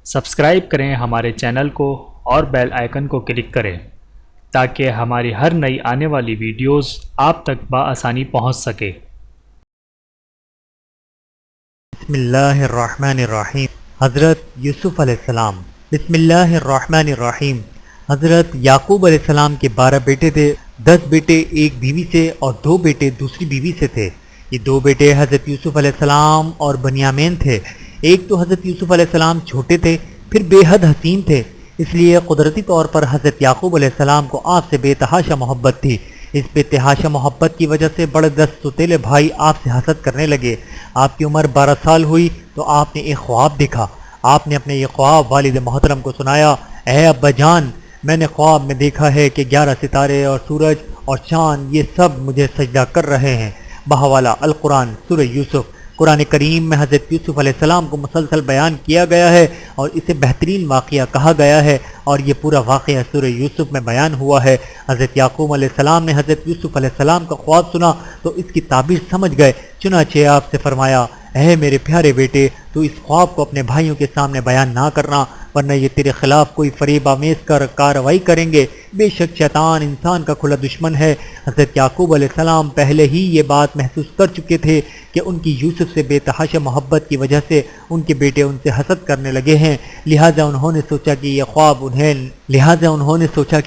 Subscribe کریں ہمارے channel کو اور بیل آئیکن کو کلک کریں تاکہ ہماری ہر نئی آنے والی ویڈیوز آپ تک بآسانی پہنچ سکے۔ بسم اللہ الرحمن الرحیم۔ حضرت یوسف علیہ السلام۔ بسم اللہ الرحمن الرحیم۔ حضرت یعقوب علیہ السلام کے 12 بیٹے تھے، 10 بیٹے ایک بیوی سے اور 2 بیٹے دوسری بیوی سے تھے۔ یہ 2 بیٹے حضرت یوسف علیہ السلام اور بنیامین تھے۔ ایک تو حضرت یوسف علیہ السلام چھوٹے تھے، پھر بے حد حسین تھے، اس لیے قدرتی طور پر حضرت یعقوب علیہ السلام کو آپ سے بے تحاشا محبت تھی۔ اس بے تحاشا محبت کی وجہ سے بڑے 10 ستیلے بھائی آپ سے حسد کرنے لگے۔ آپ کی عمر 12 سال ہوئی تو آپ نے ایک خواب دیکھا۔ آپ نے اپنے یہ خواب والد محترم کو سنایا۔ اے ابا جان، میں نے خواب میں دیکھا ہے کہ 11 ستارے اور سورج اور چاند یہ سب مجھے سجدہ کر رہے ہیں۔ بحوالہ القرآن سورہ یوسف۔ قرآن کریم میں حضرت یوسف علیہ السلام کو مسلسل بیان کیا گیا ہے اور اسے بہترین واقعہ کہا گیا ہے، اور یہ پورا واقعہ سورہ یوسف میں بیان ہوا ہے۔ حضرت یعقوب علیہ السلام نے حضرت یوسف علیہ السلام کا خواب سنا تو اس کی تعبیر سمجھ گئے، چنانچہ آپ سے فرمایا، اے میرے پیارے بیٹے، تو اس خواب کو اپنے بھائیوں کے سامنے بیان نہ کرنا، ورنہ یہ تیرے خلاف کوئی فریب آمیز کر کارروائی کریں گے۔ بے شک شیطان انسان کا کھلا دشمن ہے۔ حضرت یعقوب علیہ السلام پہلے ہی یہ بات محسوس کر چکے تھے کہ ان کی یوسف سے بے تحاشا محبت کی وجہ سے ان کے بیٹے ان سے حسد کرنے لگے ہیں، لہٰذا انہوں نے سوچا کہ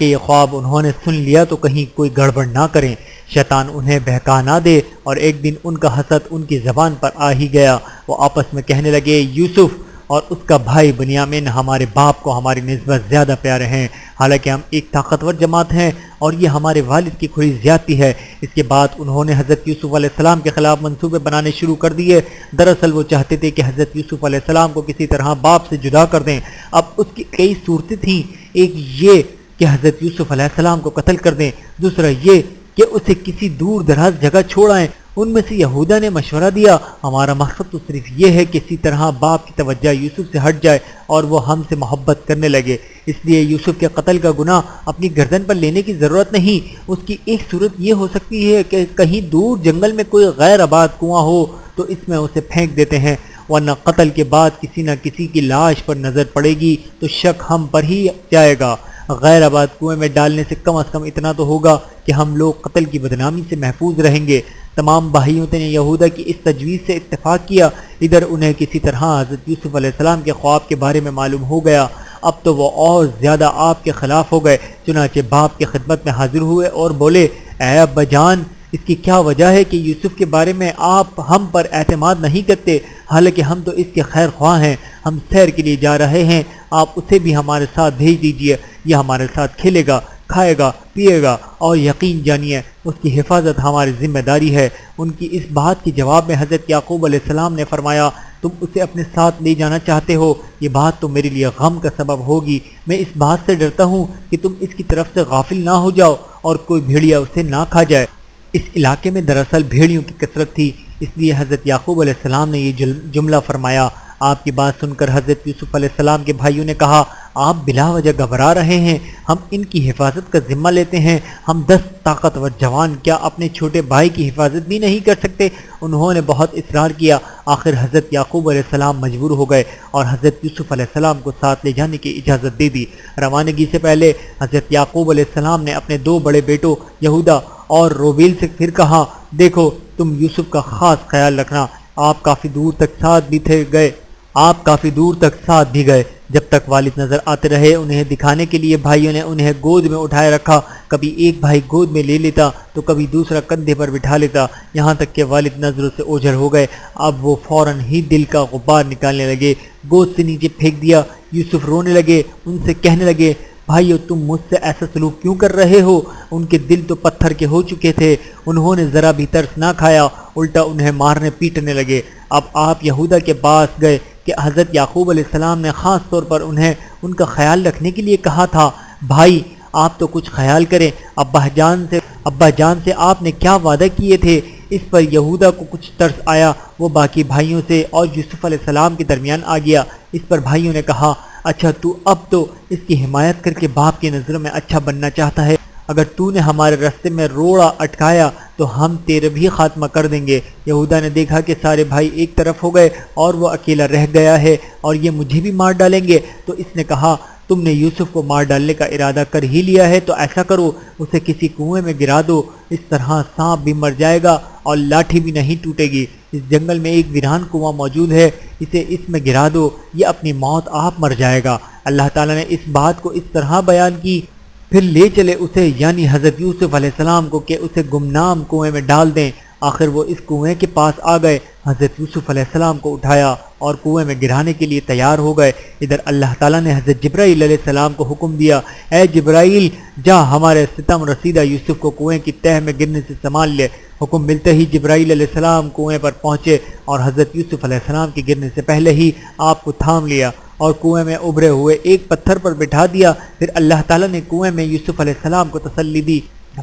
یہ خواب انہوں نے سن لیا تو کہیں کوئی گڑبڑ نہ کریں، شیطان انہیں بہکا نہ دے، اور ایک دن ان کا حسد ان کی زبان پر آ ہی گیا۔ وہ آپس میں کہنے لگے، یوسف اور اس کا بھائی بنیامین ہمارے باپ کو ہماری نسبت زیادہ پیارے ہیں، حالانکہ ہم ایک طاقتور جماعت ہیں اور یہ ہمارے والد کی کھری زیادتی ہے۔ اس کے بعد انہوں نے حضرت یوسف علیہ السلام کے خلاف منصوبے بنانے شروع کر دیے۔ دراصل وہ چاہتے تھے کہ حضرت یوسف علیہ السلام کو کسی طرح باپ سے جدا کر دیں۔ اب اس کی کئی صورتیں تھیں، ایک یہ کہ حضرت یوسف علیہ السلام کو قتل کر دیں، دوسرا یہ کہ اسے کسی دور دراز جگہ چھوڑ آئیں۔ ان میں سے یہودا نے مشورہ دیا، ہمارا مقصد تو صرف یہ ہے کہ کسی طرح باپ کی توجہ یوسف سے ہٹ جائے اور وہ ہم سے محبت کرنے لگے، اس لیے یوسف کے قتل کا گناہ اپنی گردن پر لینے کی ضرورت نہیں۔ اس کی ایک صورت یہ ہو سکتی ہے کہ کہیں دور جنگل میں کوئی غیر آباد کنواں ہو تو اس میں اسے پھینک دیتے ہیں، ورنہ قتل کے بعد کسی نہ کسی کی لاش پر نظر پڑے گی تو شک ہم پر ہی جائے گا۔ غیر آباد کنویں میں ڈالنے سے کم از کم اتنا تو ہوگا کہ ہم لوگ قتل کی بدنامی سے محفوظ رہیں گے۔ تمام بھائیوں نے یہودا کی اس تجویز سے اتفاق کیا۔ ادھر انہیں کسی طرح حضرت یوسف علیہ السلام کے خواب کے بارے میں معلوم ہو گیا۔ اب تو وہ اور زیادہ آپ کے خلاف ہو گئے، چنانچہ باپ کی خدمت میں حاضر ہوئے اور بولے، اے ابا جان، اس کی کیا وجہ ہے کہ یوسف کے بارے میں آپ ہم پر اعتماد نہیں کرتے، حالانکہ ہم تو اس کے خیر خواہ ہیں۔ ہم سیر کے لیے جا رہے ہیں، آپ اسے بھی ہمارے ساتھ بھیج دیجئے، یہ ہمارے ساتھ کھیلے گا، کھائے گا، پیے گا، اور یقین جانیے اس کی حفاظت ہماری ذمہ داری ہے۔ ان کی اس بات کے جواب میں حضرت یعقوب علیہ السلام نے فرمایا، تم اسے اپنے ساتھ لے جانا چاہتے ہو، یہ بات تو میرے لیے غم کا سبب ہوگی۔ میں اس بات سے ڈرتا ہوں کہ تم اس کی طرف سے غافل نہ ہو جاؤ اور کوئی بھیڑیا اسے نہ کھا جائے۔ اس علاقے میں دراصل بھیڑیوں کی کثرت تھی، اس لیے حضرت یعقوب علیہ السلام نے یہ جملہ فرمایا۔ آپ کی بات سن کر حضرت یوسف علیہ السلام کے بھائیوں نے کہا، آپ بلا وجہ گھبرا رہے ہیں، ہم ان کی حفاظت کا ذمہ لیتے ہیں۔ ہم 10 طاقتور جوان کیا اپنے چھوٹے بھائی کی حفاظت بھی نہیں کر سکتے؟ انہوں نے بہت اصرار کیا۔ آخر حضرت یعقوب علیہ السلام مجبور ہو گئے اور حضرت یوسف علیہ السلام کو ساتھ لے جانے کی اجازت دے دی۔ روانگی سے پہلے حضرت یعقوب علیہ السلام نے اپنے 2 بڑے بیٹوں یہودا اور روبیل سے پھر کہا، دیکھو تم یوسف کا خاص خیال رکھنا، آپ کافی دور تک ساتھ بھی گئے، جب تک والد نظر آتے رہے انہیں دکھانے کے لیے بھائیوں نے انہیں گود میں اٹھائے رکھا، کبھی ایک بھائی گود میں لے لیتا تو کبھی دوسرا کندھے پر بٹھا لیتا، یہاں تک کہ والد نظروں سے اوجھل ہو گئے۔ اب وہ فوراً ہی دل کا غبار نکالنے لگے، گود سے نیچے پھینک دیا۔ یوسف رونے لگے، ان سے کہنے لگے، بھائیو تم مجھ سے ایسا سلوک کیوں کر رہے ہو؟ ان کے دل تو پتھر کے ہو چکے تھے، انہوں نے ذرا بھی ترس نہ کھایا، الٹا انہیں مارنے پیٹنے لگے۔ اب آپ یہودا کے پاس گئے کہ حضرت یعقوب علیہ السلام نے خاص طور پر انہیں ان کا خیال رکھنے کے لیے کہا تھا۔ بھائی آپ تو کچھ خیال کریں، ابا جان سے آپ نے کیا وعدہ کیے تھے؟ اس پر یہودا کو کچھ ترس آیا، وہ باقی بھائیوں سے اور یوسف علیہ السلام کے درمیان آ گیا۔ اس پر بھائیوں نے کہا، اچھا تو اب تو اس کی حمایت کر کے باپ کی نظروں میں اچھا بننا چاہتا ہے، اگر تو نے ہمارے راستے میں روڑا اٹکایا تو ہم تیرے بھی خاتمہ کر دیں گے۔ یہودا نے دیکھا کہ سارے بھائی ایک طرف ہو گئے اور وہ اکیلا رہ گیا ہے اور یہ مجھے بھی مار ڈالیں گے، تو اس نے کہا تم نے یوسف کو مار ڈالنے کا ارادہ کر ہی لیا ہے تو ایسا کرو، اسے کسی کنویں میں گرا دو، اس طرح سانپ بھی مر جائے گا اور لاٹھی بھی نہیں ٹوٹے گی۔ اس جنگل میں ایک ویران کنواں موجود ہے، اسے اس میں گرا دو، یہ اپنی موت آپ مر جائے گا۔ اللہ تعالیٰ نے اس بات کو اس طرح بیان کی، پھر لے چلے اسے یعنی حضرت یوسف علیہ السلام کو کہ اسے گمنام کنویں میں ڈال دیں۔ آخر وہ اس کنویں کے پاس آ گئے، حضرت یوسف علیہ السلام کو اٹھایا اور کنویں میں گرانے کے لیے تیار ہو گئے۔ ادھر اللہ تعالیٰ نے حضرت جبرائیل علیہ السلام کو حکم دیا، اے جبرائیل جا ہمارے ستم رسیدہ یوسف کو کنویں کی تہہ میں گرنے سے سنبھال لے۔ حکم ملتے ہی جبرائیل علیہ السلام کنویں پر پہنچے اور حضرت یوسف علیہ السلام کے گرنے سے پہلے ہی آپ کو تھام لیا اور کنویں میں ابھرے ہوئے ایک پتھر پر بٹھا دیا۔ پھر اللہ تعالیٰ نے کنویں میں یوسف علیہ السلام کو تسلی دی،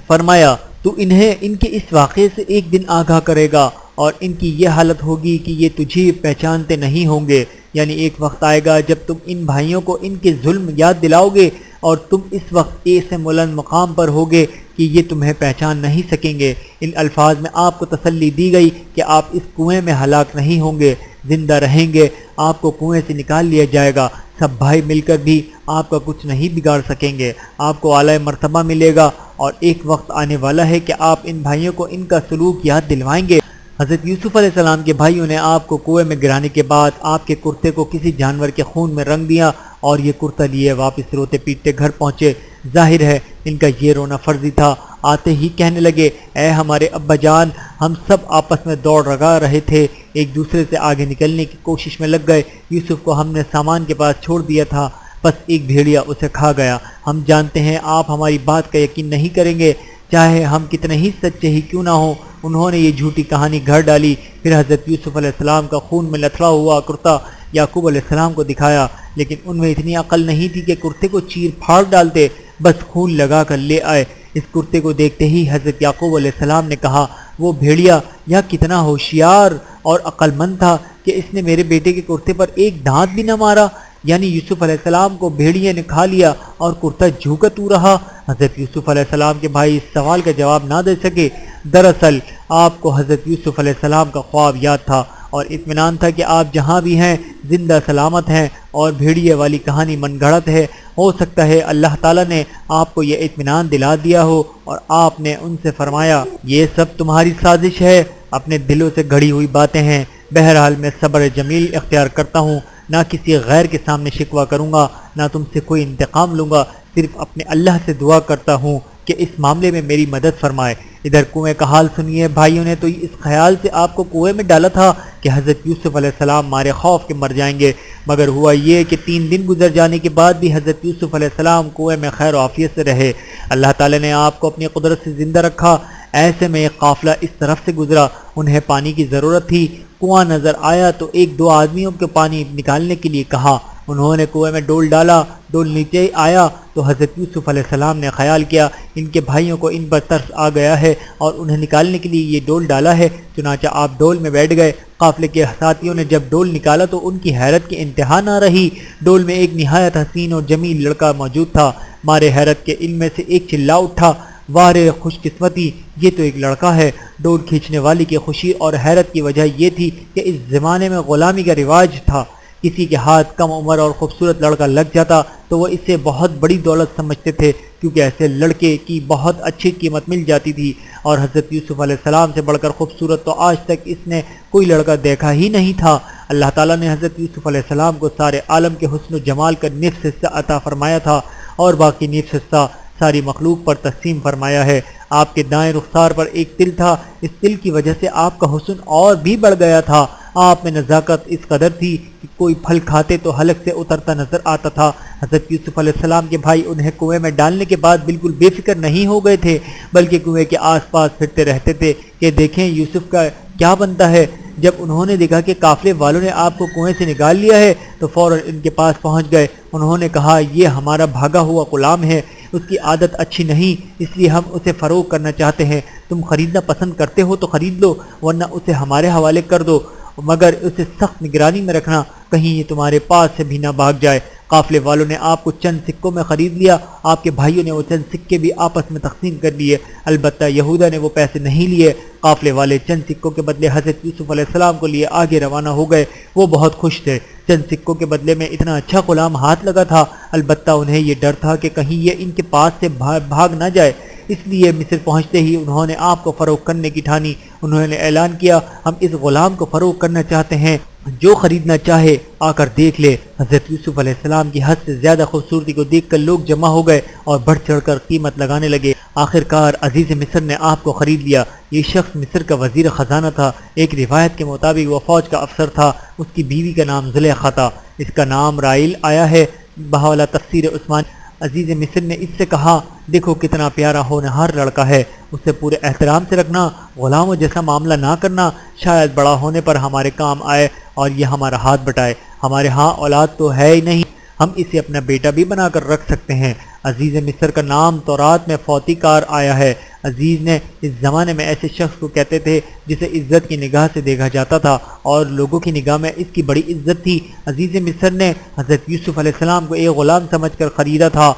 فرمایا تو انہیں ان کے اس واقعے سے ایک دن آگاہ کرے گا اور ان کی یہ حالت ہوگی کہ یہ تجھے پہچانتے نہیں ہوں گے، یعنی ایک وقت آئے گا جب تم ان بھائیوں کو ان کے ظلم یاد دلاؤ گے اور تم اس وقت ایسے بلند مقام پر ہوگے کہ یہ تمہیں پہچان نہیں سکیں گے۔ ان الفاظ میں آپ کو تسلی دی گئی کہ آپ اس کنویں میں ہلاک نہیں ہوں گے، زندہ رہیں گے، آپ کو کنویں سے نکال لیا جائے گا، سب بھائی مل کر بھی آپ کا کچھ نہیں بگاڑ سکیں گے، آپ کو اعلیٰ مرتبہ ملے گا اور ایک وقت آنے والا ہے کہ آپ ان بھائیوں کو ان کا سلوک یاد دلوائیں گے۔ حضرت یوسف علیہ السلام کے بھائیوں نے آپ کو کنویں میں گرانے کے بعد آپ کے کرتے کو کسی جانور کے خون میں رنگ دیا اور یہ کرتا لیے واپس روتے پیٹتے گھر پہنچے۔ ظاہر ہے ان کا یہ رونا فرضی تھا۔ آتے ہی کہنے لگے، اے ہمارے ابا جان، ہم سب آپس میں دوڑ لگا رہے تھے، ایک دوسرے سے آگے نکلنے کی کوشش میں لگ گئے۔ یوسف کو ہم نے سامان کے پاس چھوڑ دیا تھا، بس ایک بھیڑیا اسے کھا گیا۔ ہم جانتے ہیں آپ ہماری بات کا یقین نہیں کریں گے، چاہے ہم کتنے ہی سچے ہی کیوں نہ ہوں۔ انہوں نے یہ جھوٹی کہانی گھڑ ڈالی۔ پھر حضرت یوسف علیہ السلام کا خون میں لتھڑا ہوا کرتا یعقوب علیہ السلام کو دکھایا، لیکن ان میں اتنی عقل نہیں تھی کہ کرتے کو چیر پھاڑ ڈالتے، بس خون لگا کر لے آئے۔ اس کرتے کو دیکھتے ہی حضرت یعقوب علیہ السلام نے کہا، وہ بھیڑیا یا کتنا ہوشیار اور عقل مند تھا کہ اس نے میرے بیٹے کے کرتے پر ایک دانت بھی نہ مارا، یعنی یوسف علیہ السلام کو بھیڑیے نے کھا لیا اور کرتا جھوکا تو رہا۔ حضرت یوسف علیہ السلام کے بھائی اس سوال کا جواب نہ دے سکے۔ دراصل آپ کو حضرت یوسف علیہ السلام کا خواب یاد تھا اور اطمینان تھا کہ آپ جہاں بھی ہیں زندہ سلامت ہیں، اور بھیڑیے والی کہانی من گھڑت ہے۔ ہو سکتا ہے اللہ تعالیٰ نے آپ کو یہ اطمینان دلا دیا ہو اور آپ نے ان سے فرمایا، یہ سب تمہاری سازش ہے، اپنے دلوں سے گھڑی ہوئی باتیں ہیں۔ بہرحال میں صبر جمیل اختیار کرتا ہوں، نہ کسی غیر کے سامنے شکوہ کروں گا، نہ تم سے کوئی انتقام لوں گا، صرف اپنے اللہ سے دعا کرتا ہوں کہ اس معاملے میں میری مدد فرمائے۔ ادھر کنویں کا حال سنیے، بھائیوں نے تو اس خیال سے آپ کو کنویں میں ڈالا تھا کہ حضرت یوسف علیہ السلام مارے خوف کے مر جائیں گے، مگر ہوا یہ کہ 3 دن گزر جانے کے بعد بھی حضرت یوسف علیہ السلام کنویں میں خیر و عافیت سے رہے۔ اللہ تعالیٰ نے آپ کو اپنی قدرت سے زندہ رکھا۔ ایسے میں ایک قافلہ اس طرف سے گزرا، انہیں پانی کی ضرورت تھی۔ کنواں نظر آیا تو 1-2 آدمیوں کو پانی نکالنے کے لیے کہا۔ انہوں نے کنویں میں ڈول ڈالا، ڈول نیچے آیا تو حضرت یوسف علیہ السلام نے خیال کیا ان کے بھائیوں کو ان پر ترس آ گیا ہے اور انہیں نکالنے کے لیے یہ ڈول ڈالا ہے، چنانچہ آپ ڈول میں بیٹھ گئے۔ قافلے کے ساتھیوں نے جب ڈول نکالا تو ان کی حیرت کی انتہا نہ رہی۔ ڈول میں ایک نہایت حسین اور جمیل لڑکا موجود تھا۔ مارے حیرت کے ان میں سے ایک چلا اٹھا، واہ رے خوش قسمتی، یہ تو ایک لڑکا ہے۔ ڈول کھینچنے والی کی خوشی اور حیرت کی وجہ یہ تھی کہ اس زمانے میں غلامی کا رواج تھا، کسی کے ہاتھ کم عمر اور خوبصورت لڑکا لگ جاتا تو وہ اسے بہت بڑی دولت سمجھتے تھے، کیونکہ ایسے لڑکے کی بہت اچھی قیمت مل جاتی تھی، اور حضرت یوسف علیہ السلام سے بڑھ کر خوبصورت تو آج تک اس نے کوئی لڑکا دیکھا ہی نہیں تھا۔ اللہ تعالیٰ نے حضرت یوسف علیہ السلام کو سارے عالم کے حسن و جمال کا نصف حصہ عطا فرمایا تھا اور باقی نصف حصہ ساری مخلوق پر تقسیم فرمایا ہے۔ آپ کے دائیں رخسار پر ایک تل تھا، اس تل کی وجہ سے آپ کا حسن اور بھی بڑھ گیا تھا۔ آپ میں نزاکت اس قدر تھی کہ کوئی پھل کھاتے تو حلق سے اترتا نظر آتا تھا۔ حضرت یوسف علیہ السلام کے بھائی انہیں کنویں میں ڈالنے کے بعد بالکل بے فکر نہیں ہو گئے تھے، بلکہ کنویں کے آس پاس پھرتے رہتے تھے کہ دیکھیں یوسف کا کیا بنتا ہے۔ جب انہوں نے دیکھا کہ قافلے والوں نے آپ کو کنویں سے نکال لیا ہے تو فوراً ان کے پاس پہنچ گئے۔ انہوں نے کہا، یہ ہمارا بھاگا ہوا غلام ہے، اس کی عادت اچھی نہیں، اس لیے ہم اسے فروغ کرنا چاہتے ہیں۔ تم خریدنا پسند کرتے ہو تو خرید لو، ورنہ اسے ہمارے حوالے کر دو، مگر اسے سخت نگرانی میں رکھنا، کہیں یہ تمہارے پاس سے بھی نہ بھاگ جائے۔ قافلے والوں نے آپ کو چند سکوں میں خرید لیا، آپ کے بھائیوں نے وہ چند سکے بھی آپس میں تقسیم کر لیے، البتہ یہودا نے وہ پیسے نہیں لیے۔ قافلے والے چند سکوں کے بدلے حضرت یوسف علیہ السلام کو لیے آگے روانہ ہو گئے۔ وہ بہت خوش تھے، چند سکوں کے بدلے میں اتنا اچھا غلام ہاتھ لگا تھا، البتہ انہیں یہ ڈر تھا کہ کہیں یہ ان کے پاس سے بھاگ نہ جائے، اس لیے مصر پہنچتے ہی انہوں نے آپ کو فروخت کرنے کی ٹھانی۔ انہوں نے اعلان کیا، ہم اس غلام کو فروخت کرنا چاہتے ہیں، جو خریدنا چاہے آ کر دیکھ لے۔ حضرت یوسف علیہ السلام کی حد سے زیادہ خوبصورتی کو دیکھ کر لوگ جمع ہو گئے اور بڑھ چڑھ کر قیمت لگانے لگے۔ آخرکار عزیز مصر نے آپ کو خرید لیا۔ یہ شخص مصر کا وزیر خزانہ تھا، ایک روایت کے مطابق وہ فوج کا افسر تھا، اس کی بیوی کا نام زلیخا تھا، اس کا نام رائل آیا ہے بحوالہ تفسیر عثمان۔ عزیز مصر نے اس سے کہا، دیکھو کتنا پیارا ہونہار لڑکا ہے، اسے پورے احترام سے رکھنا، غلاموں جیسا معاملہ نہ کرنا، شاید بڑا ہونے پر ہمارے کام آئے اور یہ ہمارا ہاتھ بٹائے۔ ہمارے ہاں اولاد تو ہے ہی نہیں، ہم اسے اپنا بیٹا بھی بنا کر رکھ سکتے ہیں۔ عزیز مصر کا نام تورات میں فوتی کار آیا ہے۔ عزیز نے اس زمانے میں ایسے شخص کو کہتے تھے جسے عزت کی نگاہ سے دیکھا جاتا تھا اور لوگوں کی نگاہ میں اس کی بڑی عزت تھی۔ عزیز مصر نے حضرت یوسف علیہ السلام کو ایک غلام سمجھ کر خریدا تھا،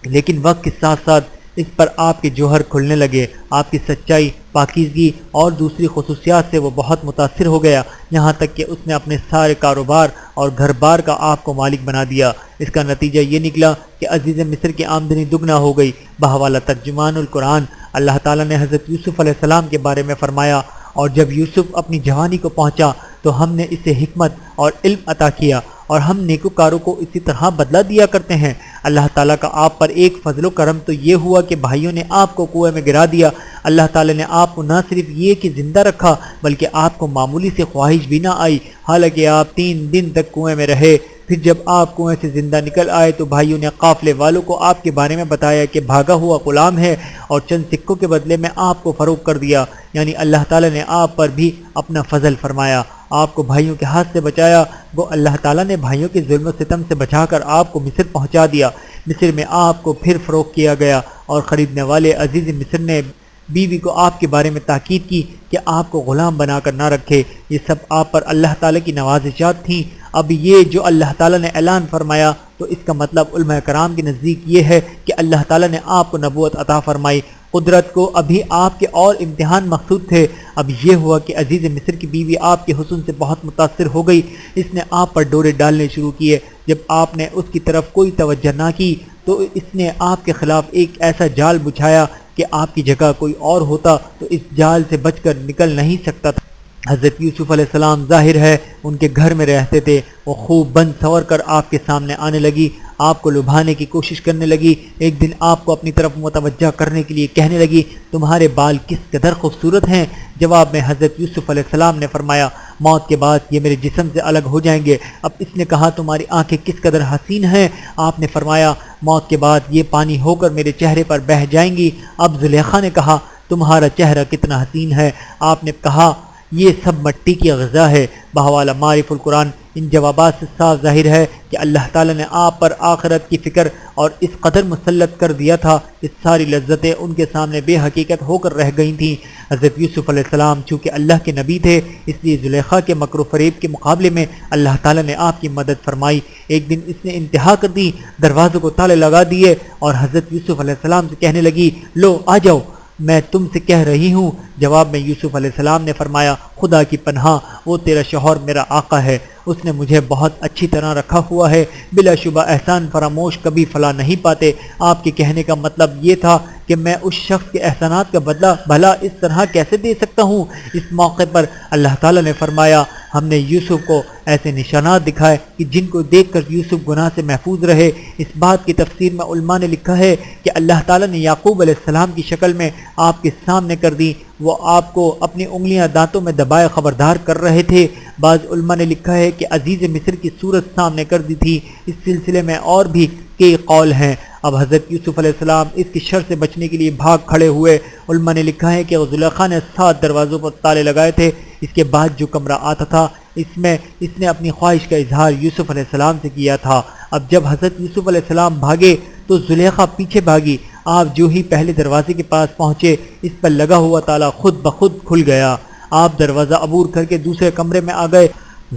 لیکن وقت کے ساتھ ساتھ اس پر آپ کے جوہر کھلنے لگے، آپ کی سچائی، پاکیزگی اور دوسری خصوصیات سے وہ بہت متاثر ہو گیا، یہاں تک کہ اس نے اپنے سارے کاروبار اور گھر بار کا آپ کو مالک بنا دیا۔ اس کا نتیجہ یہ نکلا کہ عزیز مصر کی آمدنی دگنا ہو گئی۔ بحوالہ ترجمان القرآن، اللہ تعالیٰ نے حضرت یوسف علیہ السلام کے بارے میں فرمایا، اور جب یوسف اپنی جوانی کو پہنچا تو ہم نے اسے حکمت اور علم عطا کیا، اور ہم نیکوکاروں کو اسی طرح بدلہ دیا کرتے ہیں۔ اللہ تعالیٰ کا آپ پر ایک فضل و کرم تو یہ ہوا کہ بھائیوں نے آپ کو کنویں میں گرا دیا۔ اللہ تعالیٰ نے آپ کو نہ صرف یہ کہ زندہ رکھا بلکہ آپ کو معمولی سے خواہش بھی نہ آئی، حالانکہ آپ 3 دن تک کنویں میں رہے۔ پھر جب آپ کنویں سے زندہ نکل آئے تو بھائیوں نے قافلے والوں کو آپ کے بارے میں بتایا کہ بھاگا ہوا غلام ہے اور چند سکوں کے بدلے میں آپ کو فروخت کر دیا، یعنی اللہ تعالیٰ نے آپ پر بھی اپنا فضل فرمایا، آپ کو بھائیوں کے ہاتھ سے بچایا۔ وہ اللہ تعالیٰ نے بھائیوں کے ظلم و ستم سے بچا کر آپ کو مصر پہنچا دیا۔ مصر میں آپ کو پھر فروخت کیا گیا اور خریدنے والے عزیز مصر نے بیوی کو آپ کے بارے میں تاکید کی کہ آپ کو غلام بنا کر نہ رکھے۔ یہ سب آپ پر اللہ تعالیٰ کی نوازشات تھیں۔ اب یہ جو اللہ تعالیٰ نے اعلان فرمایا تو اس کا مطلب علماء کرام کے نزدیک یہ ہے کہ اللہ تعالیٰ نے آپ کو نبوت عطا فرمائی۔ قدرت کو ابھی آپ کے اور امتحان مقصود تھے۔ اب یہ ہوا کہ عزیز مصر کی بیوی آپ کے حسن سے بہت متاثر ہو گئی، اس نے آپ پر ڈورے ڈالنے شروع کیے۔ جب آپ نے اس کی طرف کوئی توجہ نہ کی تو اس نے آپ کے خلاف ایک ایسا جال بچھایا کہ آپ کی جگہ کوئی اور ہوتا تو اس جال سے بچ کر نکل نہیں سکتا تھا۔ حضرت یوسف علیہ السلام ظاہر ہے ان کے گھر میں رہتے تھے، وہ خوب بند سنور کر آپ کے سامنے آنے لگی، آپ کو لبھانے کی کوشش کرنے لگی۔ ایک دن آپ کو اپنی طرف متوجہ کرنے کے لیے کہنے لگی، تمہارے بال کس قدر خوبصورت ہیں۔ جواب میں حضرت یوسف علیہ السلام نے فرمایا، موت کے بعد یہ میرے جسم سے الگ ہو جائیں گے۔ اب اس نے کہا، تمہاری آنکھیں کس قدر حسین ہیں۔ آپ نے فرمایا، موت کے بعد یہ پانی ہو کر میرے چہرے پر بہہ جائیں گی۔ اب زلیخا نے کہا، تمہارا چہرہ کتنا حسین ہے۔ آپ نے کہا، یہ سب مٹی کی غذا ہے۔ بحوالہ معارف القرآن، ان جوابات سے صاف ظاہر ہے کہ اللہ تعالیٰ نے آپ پر آخرت کی فکر اور اس قدر مسلط کر دیا تھا کہ ساری لذتیں ان کے سامنے بے حقیقت ہو کر رہ گئی تھیں۔ حضرت یوسف علیہ السلام چونکہ اللہ کے نبی تھے، اس لیے زلیخا کے مکر و فریب کے مقابلے میں اللہ تعالیٰ نے آپ کی مدد فرمائی۔ ایک دن اس نے انتہا کر دی، دروازوں کو تالے لگا دیے اور حضرت یوسف علیہ السلام سے کہنے لگی، لو آ جاؤ، میں تم سے کہہ رہی ہوں۔ جواب میں یوسف علیہ السلام نے فرمایا، خدا کی پناہ، وہ تیرا شوہر میرا آقا ہے، اس نے مجھے بہت اچھی طرح رکھا ہوا ہے، بلا شبہ احسان فراموش کبھی فلا نہیں پاتے۔ آپ کے کہنے کا مطلب یہ تھا کہ میں اس شخص کے احسانات کا بدلہ بھلا اس طرح کیسے دے سکتا ہوں۔ اس موقع پر اللہ تعالیٰ نے فرمایا، ہم نے یوسف کو ایسے نشانات دکھائے کہ جن کو دیکھ کر یوسف گناہ سے محفوظ رہے۔ اس بات کی تفسیر میں علماء نے لکھا ہے کہ اللہ تعالیٰ نے یعقوب علیہ السلام کی شکل میں آپ کے سامنے کر دی، وہ آپ کو اپنی انگلیاں دانتوں میں دبائے خبردار کر رہے تھے۔ بعض علماء نے لکھا ہے کہ عزیز مصر کی صورت سامنے کر دی تھی۔ اس سلسلے میں اور بھی کئی قول ہیں۔ اب حضرت یوسف علیہ السلام اس کی شر سے بچنے کے لیے بھاگ کھڑے ہوئے۔ علماء نے لکھا ہے کہ زلیخا نے 7 دروازوں پر تالے لگائے تھے۔ اس کے بعد جو کمرہ آتا تھا اس میں اس نے اپنی خواہش کا اظہار یوسف علیہ السلام سے کیا تھا۔ اب جب حضرت یوسف علیہ السلام بھاگے تو زلیخا پیچھے بھاگی۔ آپ جو ہی پہلے دروازے کے پاس پہنچے، اس پر لگا ہوا تالا خود بخود کھل گیا۔ آپ دروازہ عبور کر کے دوسرے کمرے میں آ گئے۔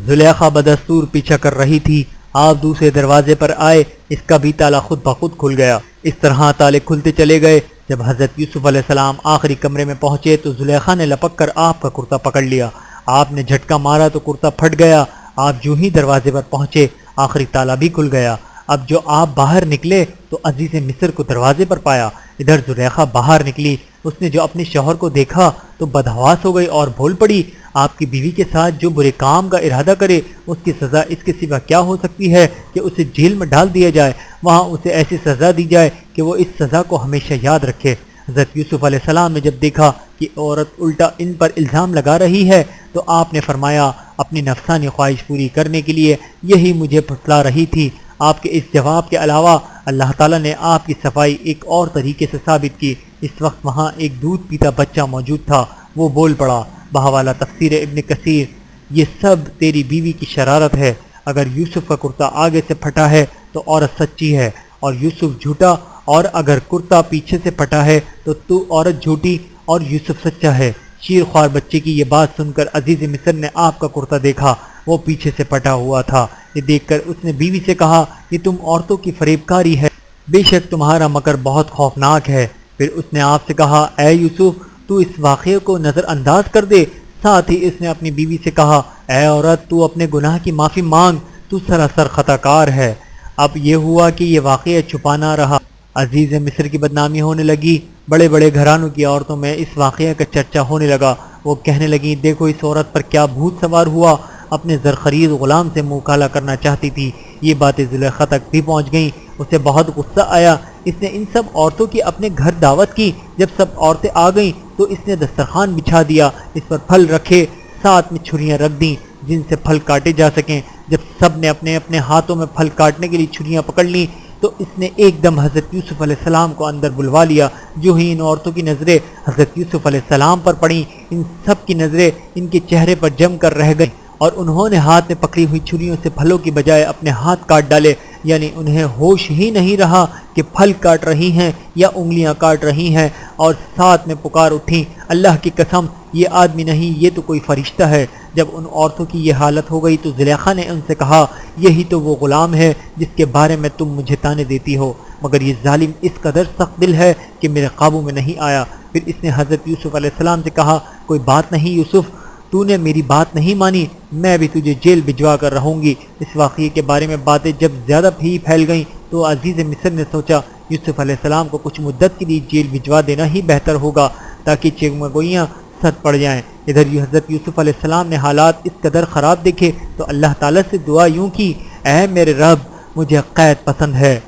زلیخا بدستور پیچھا کر رہی تھی۔ آپ دوسرے دروازے پر آئے، اس کا بھی تالا خود بخود کھل گیا۔ اس طرح تالے کھلتے چلے گئے۔ جب حضرت یوسف علیہ السلام آخری کمرے میں پہنچے تو زلیخا نے لپک کر آپ کا کرتا پکڑ لیا۔ آپ نے جھٹکا مارا تو کرتا پھٹ گیا۔ آپ جو ہی دروازے پر پہنچے آخری تالا بھی کھل گیا۔ اب جو آپ باہر نکلے تو عزیز مصر کو دروازے پر پایا۔ ادھر زلیخا باہر نکلی، اس نے جو اپنے شوہر کو دیکھا تو بدحواس ہو گئی اور بول پڑی، آپ کی بیوی کے ساتھ جو برے کام کا ارادہ کرے اس کی سزا اس کے سوا کیا ہو سکتی ہے کہ اسے جیل میں ڈال دیا جائے، وہاں اسے ایسی سزا دی جائے کہ وہ اس سزا کو ہمیشہ یاد رکھے۔ حضرت یوسف علیہ السلام نے جب دیکھا کہ عورت الٹا ان پر الزام لگا رہی ہے تو آپ نے فرمایا، اپنی نفسانی خواہش پوری کرنے کے لیے یہی مجھے پھٹلا رہی تھی۔ آپ کے اس جواب کے علاوہ اللہ تعالیٰ نے آپ کی صفائی ایک اور طریقے سے ثابت کی۔ اس وقت وہاں ایک دودھ پیتا بچہ موجود تھا، وہ بول پڑا۔ بہوالا تفسیر ابن کثیر، یہ سب تیری بیوی کی شرارت ہے۔ اگر یوسف کا کرتا آگے سے پھٹا ہے تو عورت سچی ہے اور یوسف جھوٹا، اور اگر کرتا پیچھے سے پھٹا ہے تو عورت جھوٹی اور یوسف سچا ہے۔ شیر خوار بچے کی یہ بات سن کر عزیز مصر نے آپ کا کرتا دیکھا، وہ پیچھے سے پھٹا ہوا تھا۔ یہ دیکھ کر اس نے بیوی سے کہا، یہ تم عورتوں کی فریب کاری ہے، بے شک تمہارا مکر بہت خوفناک ہے۔ پھر اس نے آپ سے کہا، اے یوسف تو اس واقعے کو نظر انداز کر دے۔ ساتھ ہی اس نے اپنی بیوی سے کہا، اے عورت تو اپنے گناہ کی معافی مانگ، تو سراسر خطا کار ہے۔ اب یہ ہوا کہ یہ واقعہ چھپانا رہا، عزیز مصر کی بدنامی ہونے لگی۔ بڑے بڑے گھرانوں کی عورتوں میں اس واقعہ کا چرچا ہونے لگا۔ وہ کہنے لگیں، دیکھو اس عورت پر کیا بھوت سوار ہوا، اپنے زرخرید غلام سے منہ کالا کرنا چاہتی تھی۔ یہ باتیں زلیخا تک بھی پہنچ گئیں۔ اسے بہت غصہ آیا۔ اس نے ان سب عورتوں کی اپنے گھر دعوت کی۔ جب سب عورتیں آ گئیں تو اس نے دسترخوان بچھا دیا، اس پر پھل رکھے، ساتھ میں چھریاں رکھ دیں جن سے پھل کاٹے جا سکیں۔ جب سب نے اپنے اپنے ہاتھوں میں پھل کاٹنے کے لیے چھریاں پکڑ لیں تو اس نے ایک دم حضرت یوسف علیہ السلام کو اندر بلوا لیا۔ جو ہی ان عورتوں کی نظریں حضرت یوسف علیہ السلام پر پڑیں، ان سب کی نظریں ان کے چہرے پر جم کر رہ گئیں اور انہوں نے ہاتھ میں پکڑی ہوئی چھریوں سے پھلوں کی بجائے اپنے ہاتھ کاٹ ڈالے۔ یعنی انہیں ہوش ہی نہیں رہا کہ پھل کاٹ رہی ہیں یا انگلیاں کاٹ رہی ہیں، اور ساتھ میں پکار اٹھیں، اللہ کی قسم یہ آدمی نہیں، یہ تو کوئی فرشتہ ہے۔ جب ان عورتوں کی یہ حالت ہو گئی تو زلیخا نے ان سے کہا، یہی تو وہ غلام ہے جس کے بارے میں تم مجھے تانے دیتی ہو، مگر یہ ظالم اس قدر سخت دل ہے کہ میرے قابو میں نہیں آیا۔ پھر اس نے حضرت یوسف علیہ السلام سے کہا، کوئی بات نہیں یوسف، تو نے میری بات نہیں مانی، میں بھی تجھے جیل بھجوا کر رہوں گی۔ اس واقعے کے بارے میں باتیں جب زیادہ پھیل گئیں تو عزیز مصر نے سوچا یوسف علیہ السلام کو کچھ مدت کے لیے جیل بھجوا دینا ہی بہتر ہوگا تاکہ چگمگوئیاں سد پڑ جائیں۔ ادھر حضرت یوسف علیہ السلام نے حالات اس قدر خراب دیکھے تو اللہ تعالیٰ سے دعا یوں کی، اے میرے رب مجھے قید پسند ہے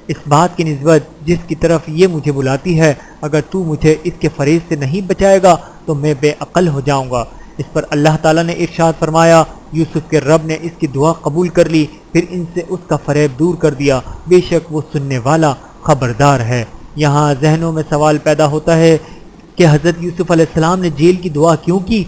اس بات کی نسبت جس کی طرف یہ مجھے بلاتی ہے، اگر تو مجھے اس کے فریب سے نہیں بچائے گا تو میں بے عقل ہو جاؤں گا۔ اس پر اللہ تعالیٰ نے ارشاد فرمایا، یوسف کے رب نے اس کی دعا قبول کر لی، پھر ان سے اس کا فریب دور کر دیا، بے شک وہ سننے والا خبردار ہے۔ یہاں ذہنوں میں سوال پیدا ہوتا ہے کہ حضرت یوسف علیہ السلام نے جیل کی دعا کیوں کی؟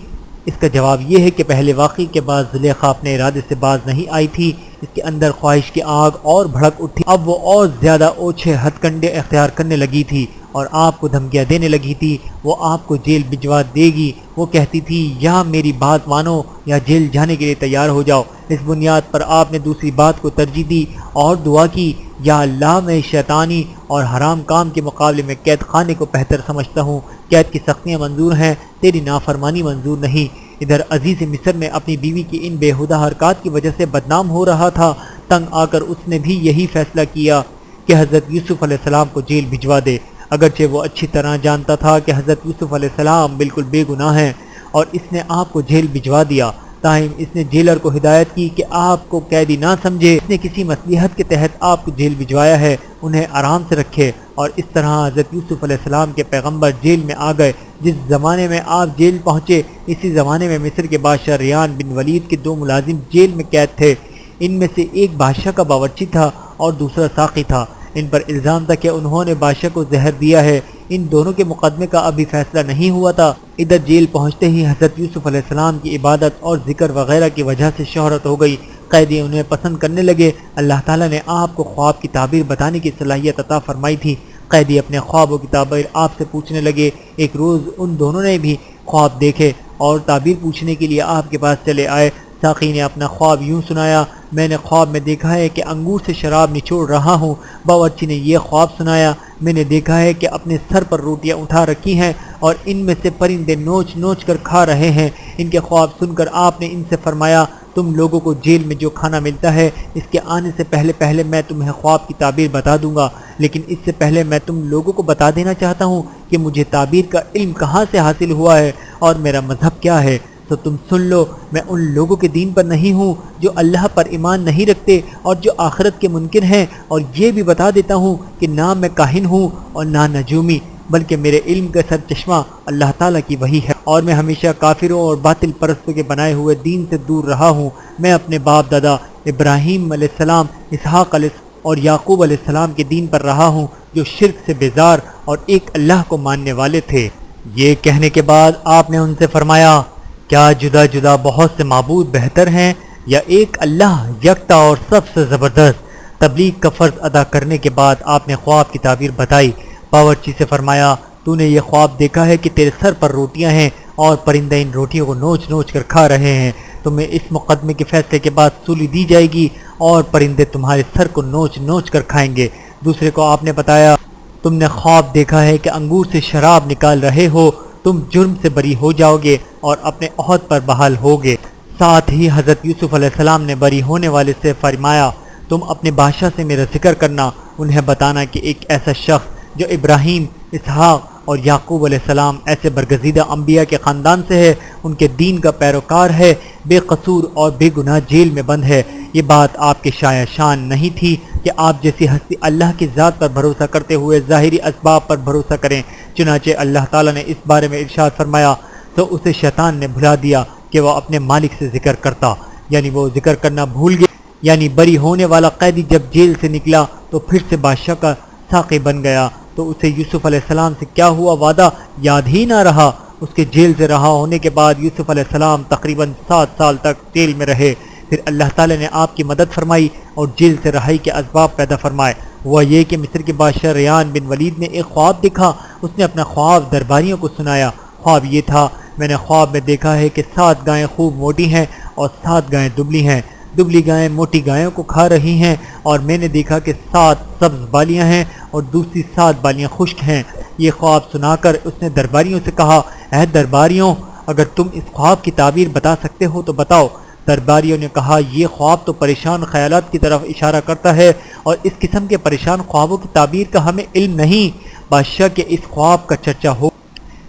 اس کا جواب یہ ہے کہ پہلے واقعے کے بعد زلیخا اپنے ارادے سے باز نہیں آئی تھی، اس کے اندر خواہش کی آگ اور بھڑک اٹھی، اب وہ اور زیادہ اوچھے ہتھ کنڈے اختیار کرنے لگی تھی اور آپ کو دھمکیاں دینے لگی تھی، وہ آپ کو جیل بھجوا دے گی۔ وہ کہتی تھی، یا میری بات مانو یا جیل جانے کے لیے تیار ہو جاؤ۔ اس بنیاد پر آپ نے دوسری بات کو ترجیح دی اور دعا کی، یا اللہ میں شیطانی اور حرام کام کے مقابلے میں قید خانے کو بہتر سمجھتا ہوں، قید کی سختیاں منظور ہیں، تیری نافرمانی منظور نہیں۔ ادھر عزیز مصر میں اپنی بیوی کی ان بےہودہ حرکات کی وجہ سے بدنام ہو رہا تھا، تنگ آ کر اس نے بھی یہی فیصلہ کیا کہ حضرت یوسف علیہ السلام کو جیل بھجوا دے، اگرچہ وہ اچھی طرح جانتا تھا کہ حضرت یوسف علیہ السلام بالکل بے گناہ ہیں، اور اس نے آپ کو جیل بھجوا دیا۔ تاہم اس نے جیلر کو ہدایت کی کہ آپ کو قیدی نہ سمجھے، اس نے کسی مصلحت کے تحت آپ کو جیل بھجوایا ہے، انہیں آرام سے رکھے۔ اور اس طرح حضرت یوسف علیہ السلام کے پیغمبر جیل میں آ گئے۔ جس زمانے میں آپ جیل پہنچے اسی زمانے میں مصر کے بادشاہ ریان بن ولید کے 2 ملازم جیل میں قید تھے۔ ان میں سے ایک بادشاہ کا باورچی تھا اور دوسرا ساقی تھا۔ ان پر الزام تھا کہ انہوں نے بادشاہ کو زہر دیا ہے۔ ان دونوں کے مقدمے کا ابھی فیصلہ نہیں ہوا تھا۔ ادھر جیل پہنچتے ہی حضرت یوسف علیہ السلام کی عبادت اور ذکر وغیرہ کی وجہ سے شہرت ہو گئی، قیدی انہیں پسند کرنے لگے۔ اللہ تعالیٰ نے آپ کو خواب کی تعبیر بتانے کی صلاحیت عطا فرمائی تھی۔ قیدی اپنے خوابوں کی تعبیر آپ سے پوچھنے لگے۔ ایک روز ان دونوں نے بھی خواب دیکھے اور تعبیر پوچھنے کے لیے آپ کے پاس چلے آئے ساقی نے اپنا خواب یوں سنایا: میں نے خواب میں دیکھا ہے کہ انگور سے شراب نچوڑ رہا ہوں۔ باورچی نے یہ خواب سنایا: میں نے دیکھا ہے کہ اپنے سر پر روٹیاں اٹھا رکھی ہیں اور ان میں سے پرندے نوچ نوچ کر کھا رہے ہیں۔ ان کے خواب سن کر آپ نے ان سے فرمایا: تم لوگوں کو جیل میں جو کھانا ملتا ہے، اس کے آنے سے پہلے میں تمہیں خواب کی تعبیر بتا دوں گا، لیکن اس سے پہلے میں تم لوگوں کو بتا دینا چاہتا ہوں کہ مجھے تعبیر کا علم کہاں سے حاصل ہوا ہے اور میرا مذہب کیا ہے۔ تو تم سن لو، میں ان لوگوں کے دین پر نہیں ہوں جو اللہ پر ایمان نہیں رکھتے اور جو آخرت کے منکر ہیں، اور یہ بھی بتا دیتا ہوں کہ نہ میں کاہن ہوں اور نہ نجومی، بلکہ میرے علم کا سرچشمہ اللہ تعالیٰ کی وحی ہے، اور میں ہمیشہ کافروں اور باطل پرستوں کے بنائے ہوئے دین سے دور رہا ہوں۔ میں اپنے باپ دادا ابراہیم علیہ السلام، اسحاق علیہ اور یعقوب علیہ السلام کے دین پر رہا ہوں، جو شرک سے بیزار اور ایک اللہ کو ماننے والے تھے۔ یہ کہنے کے بعد آپ نے ان سے فرمایا: کیا جدا جدا بہت سے معبود بہتر ہیں یا ایک اللہ یکتا اور سب سے زبردست؟ تبلیغ کا فرض ادا کرنے کے بعد آپ نے خواب کی تعبیر بتائی۔ باورچی سے فرمایا: تو نے یہ خواب دیکھا ہے کہ تیرے سر پر روٹیاں ہیں اور پرندے ان روٹیوں کو نوچ نوچ کر کھا رہے ہیں۔ تمہیں اس مقدمے کے فیصلے کے بعد سولی دی جائے گی اور پرندے تمہارے سر کو نوچ نوچ کر کھائیں گے۔ دوسرے کو آپ نے بتایا: تم نے خواب دیکھا ہے کہ انگور سے شراب نکال رہے ہو، تم جرم سے بری ہو جاؤ گے اور اپنے عہد پر بحال ہوگے۔ ساتھ ہی حضرت یوسف علیہ السلام نے بری ہونے والے سے فرمایا: تم اپنے بادشاہ سے میرا ذکر کرنا، انہیں بتانا کہ ایک ایسا شخص جو ابراہیم، اسحاق اور یعقوب علیہ السلام ایسے برگزیدہ انبیاء کے خاندان سے ہے، ان کے دین کا پیروکار ہے، بے قصور اور بے گناہ جیل میں بند ہے۔ یہ بات آپ کے شایع شان نہیں تھی کہ آپ جیسی ہستی اللہ کی ذات پر بھروسہ کرتے ہوئے ظاہری اسباب پر بھروسہ کریں۔ چنانچہ اللہ تعالیٰ نے اس بارے میں ارشاد فرمایا: تو اسے شیطان نے بھلا دیا کہ وہ اپنے مالک سے ذکر کرتا، یعنی وہ ذکر کرنا بھول گیا۔ یعنی بری ہونے والا قیدی جب جیل سے نکلا تو پھر سے بادشاہ کا ساقی بن گیا، تو اسے یوسف علیہ السلام سے کیا ہوا وعدہ یاد ہی نہ رہا۔ اس کے جیل سے رہا ہونے کے بعد یوسف علیہ السلام تقریباً 7 سال تک جیل میں رہے۔ پھر اللہ تعالیٰ نے آپ کی مدد فرمائی اور جیل سے رہائی کے اسباب پیدا فرمائے۔ وہ یہ کہ مصر کے بادشاہ ریان بن ولید نے ایک خواب دیکھا۔ اس نے اپنا خواب درباریوں کو سنایا۔ خواب یہ تھا: میں نے خواب میں دیکھا ہے کہ 7 گائیں خوب موٹی ہیں اور 7 گائیں دبلی ہیں۔ دبلی گائیں موٹی گایوں کو کھا رہی ہیں، اور میں نے دیکھا کہ 7 سبز بالیاں ہیں اور دوسری 7 بالیاں خشک ہیں۔ یہ خواب سنا کر اس نے درباریوں سے کہا: اے درباریوں، اگر تم اس خواب کی تعبیر بتا سکتے ہو تو بتاؤ۔ درباریوں نے کہا: یہ خواب تو پریشان خیالات کی طرف اشارہ کرتا ہے، اور اس قسم کے پریشان خوابوں کی تعبیر کا ہمیں علم نہیں۔ بادشاہ کے اس خواب کا چرچا ہو۔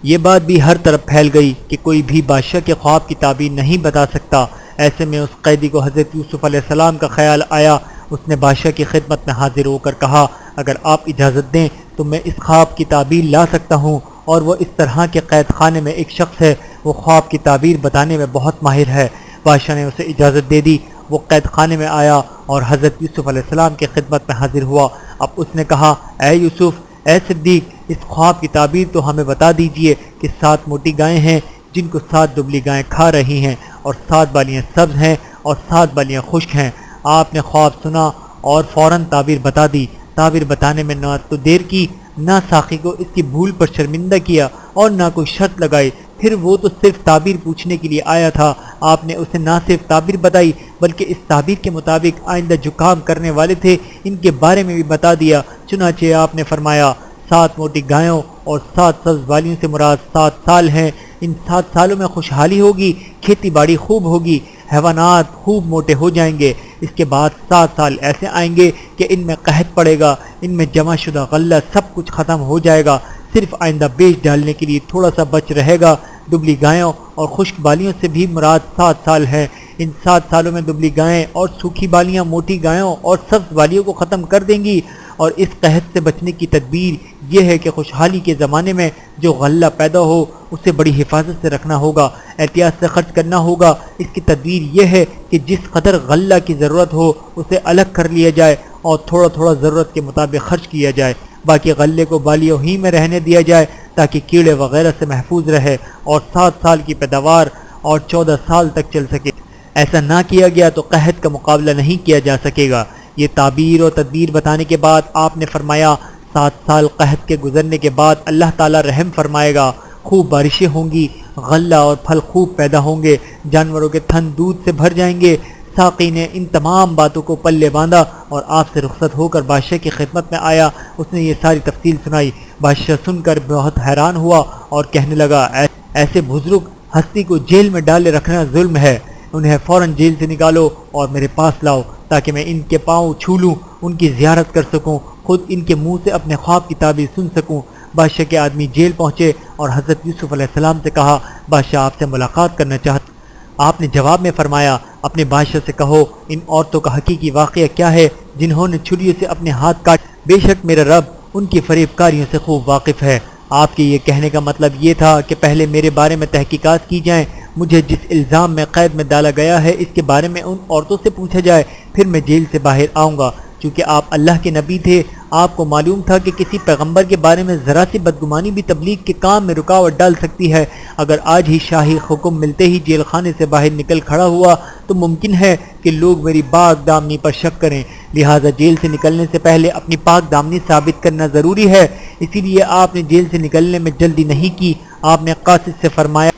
یہ بات بھی ہر طرف پھیل گئی کہ کوئی بھی بادشاہ کے خواب کی تعبیر نہیں بتا سکتا۔ ایسے میں اس قیدی کو حضرت یوسف علیہ السلام کا خیال آیا۔ اس نے بادشاہ کی خدمت میں حاضر ہو کر کہا: اگر آپ اجازت دیں تو میں اس خواب کی تعبیر لا سکتا ہوں۔ اور وہ اس طرح کے قید خانے میں ایک شخص ہے، وہ خواب کی تعبیر بتانے میں بہت ماہر ہے۔ بادشاہ نے اسے اجازت دے دی۔ وہ قید خانے میں آیا اور حضرت یوسف علیہ السلام کی خدمت میں حاضر ہوا۔ اب اس نے کہا: اے یوسف، اے صدیق، اس خواب کی تعبیر تو ہمیں بتا دیجئے کہ 7 موٹی گائیں ہیں جن کو 7 دبلی گائیں کھا رہی ہیں، اور 7 بالیاں سبز ہیں اور 7 بالیاں خشک ہیں۔ آپ نے خواب سنا اور فوراً تعبیر بتا دی۔ تعبیر بتانے میں نہ تو دیر کی، نہ ساقی کو اس کی بھول پر شرمندہ کیا اور نہ کوئی شرط لگائی۔ پھر وہ تو صرف تعبیر پوچھنے کے لیے آیا تھا۔ آپ نے اسے نہ صرف تعبیر بتائی بلکہ اس تعبیر کے مطابق آئندہ جو کام کرنے والے تھے ان کے بارے میں بھی بتا دیا۔ چنانچہ آپ نے فرمایا: 7 موٹی گایوں اور 7 سبز بالیوں سے مراد 7 سال ہیں۔ ان 7 سالوں میں خوشحالی ہوگی، کھیتی باڑی خوب ہوگی، حیوانات خوب موٹے ہو جائیں گے۔ اس کے بعد 7 سال ایسے آئیں گے کہ ان میں قحط پڑے گا، ان میں جمع شدہ غلہ سب کچھ ختم ہو جائے گا، صرف آئندہ بیچ ڈالنے کے لیے تھوڑا سا بچ رہے گا۔ دبلی گایوں اور خشک بالیوں سے بھی مراد 7 سال ہیں۔ ان 7 سالوں میں دبلی گائیں اور سوکھی بالیاں موٹی گایوں اور سبز بالیوں کو ختم کر دیں گی، اور اس قحط سے بچنے کی تدبیر یہ ہے کہ خوشحالی کے زمانے میں جو غلہ پیدا ہو اسے بڑی حفاظت سے رکھنا ہوگا، احتیاط سے خرچ کرنا ہوگا۔ اس کی تدبیر یہ ہے کہ جس قدر غلہ کی ضرورت ہو اسے الگ کر لیا جائے اور تھوڑا تھوڑا ضرورت کے مطابق خرچ کیا جائے، باقی غلے کو بالیوں ہی میں رہنے دیا جائے تاکہ کیڑے وغیرہ سے محفوظ رہے اور 7 سال کی پیداوار اور 14 سال تک چل سکے۔ ایسا نہ کیا گیا تو قحط کا مقابلہ نہیں کیا جا سکے گا۔ یہ تعبیر اور تدبیر بتانے کے بعد آپ نے فرمایا: 7 سال قحط کے گزرنے کے بعد اللہ تعالیٰ رحم فرمائے گا خوب بارشیں ہوں گی، غلہ اور پھل خوب پیدا ہوں گے، جانوروں کے تھن دودھ سے بھر جائیں گے۔ ساقی نے ان تمام باتوں کو پلے باندھا اور آپ سے رخصت ہو کر بادشاہ کی خدمت میں آیا۔ اس نے یہ ساری تفصیل سنائی۔ بادشاہ سن کر بہت حیران ہوا اور کہنے لگا، ایسے بزرگ ہستی کو جیل میں ڈالے رکھنا ظلم ہے، انہیں فوراً جیل سے نکالو اور میرے پاس لاؤ تاکہ میں ان کے پاؤں چھو لوں، ان کی زیارت کر سکوں، خود ان کے منہ سے اپنے خواب کی تعبیر سن سکوں۔ بادشاہ کے آدمی جیل پہنچے اور حضرت یوسف علیہ السلام سے کہا، بادشاہ آپ سے ملاقات کرنا چاہتا۔ آپ نے جواب میں فرمایا، اپنے بادشاہ سے کہو ان عورتوں کا حقیقی واقعہ کیا ہے جنہوں نے چھریوں سے اپنے ہاتھ کاٹ، بے شک میرا رب ان کی فریب کاریوں سے خوب واقف ہے۔ آپ کے یہ کہنے کا مطلب یہ تھا کہ پہلے میرے بارے میں تحقیقات کی جائیں، مجھے جس الزام میں قید میں ڈالا گیا ہے اس کے بارے میں ان عورتوں سے پوچھا جائے، پھر میں جیل سے باہر آؤں گا۔ چونکہ آپ اللہ کے نبی تھے، آپ کو معلوم تھا کہ کسی پیغمبر کے بارے میں ذرا سی بدگمانی بھی تبلیغ کے کام میں رکاوٹ ڈال سکتی ہے۔ اگر آج ہی شاہی حکم ملتے ہی جیل خانے سے باہر نکل کھڑا ہوا تو ممکن ہے کہ لوگ میری پاک دامنی پر شک کریں، لہٰذا جیل سے نکلنے سے پہلے اپنی پاک دامنی ثابت کرنا ضروری ہے۔ اسی لیے آپ نے جیل سے نکلنے میں جلدی نہیں کی۔ آپ نے قاصد سے فرمایا،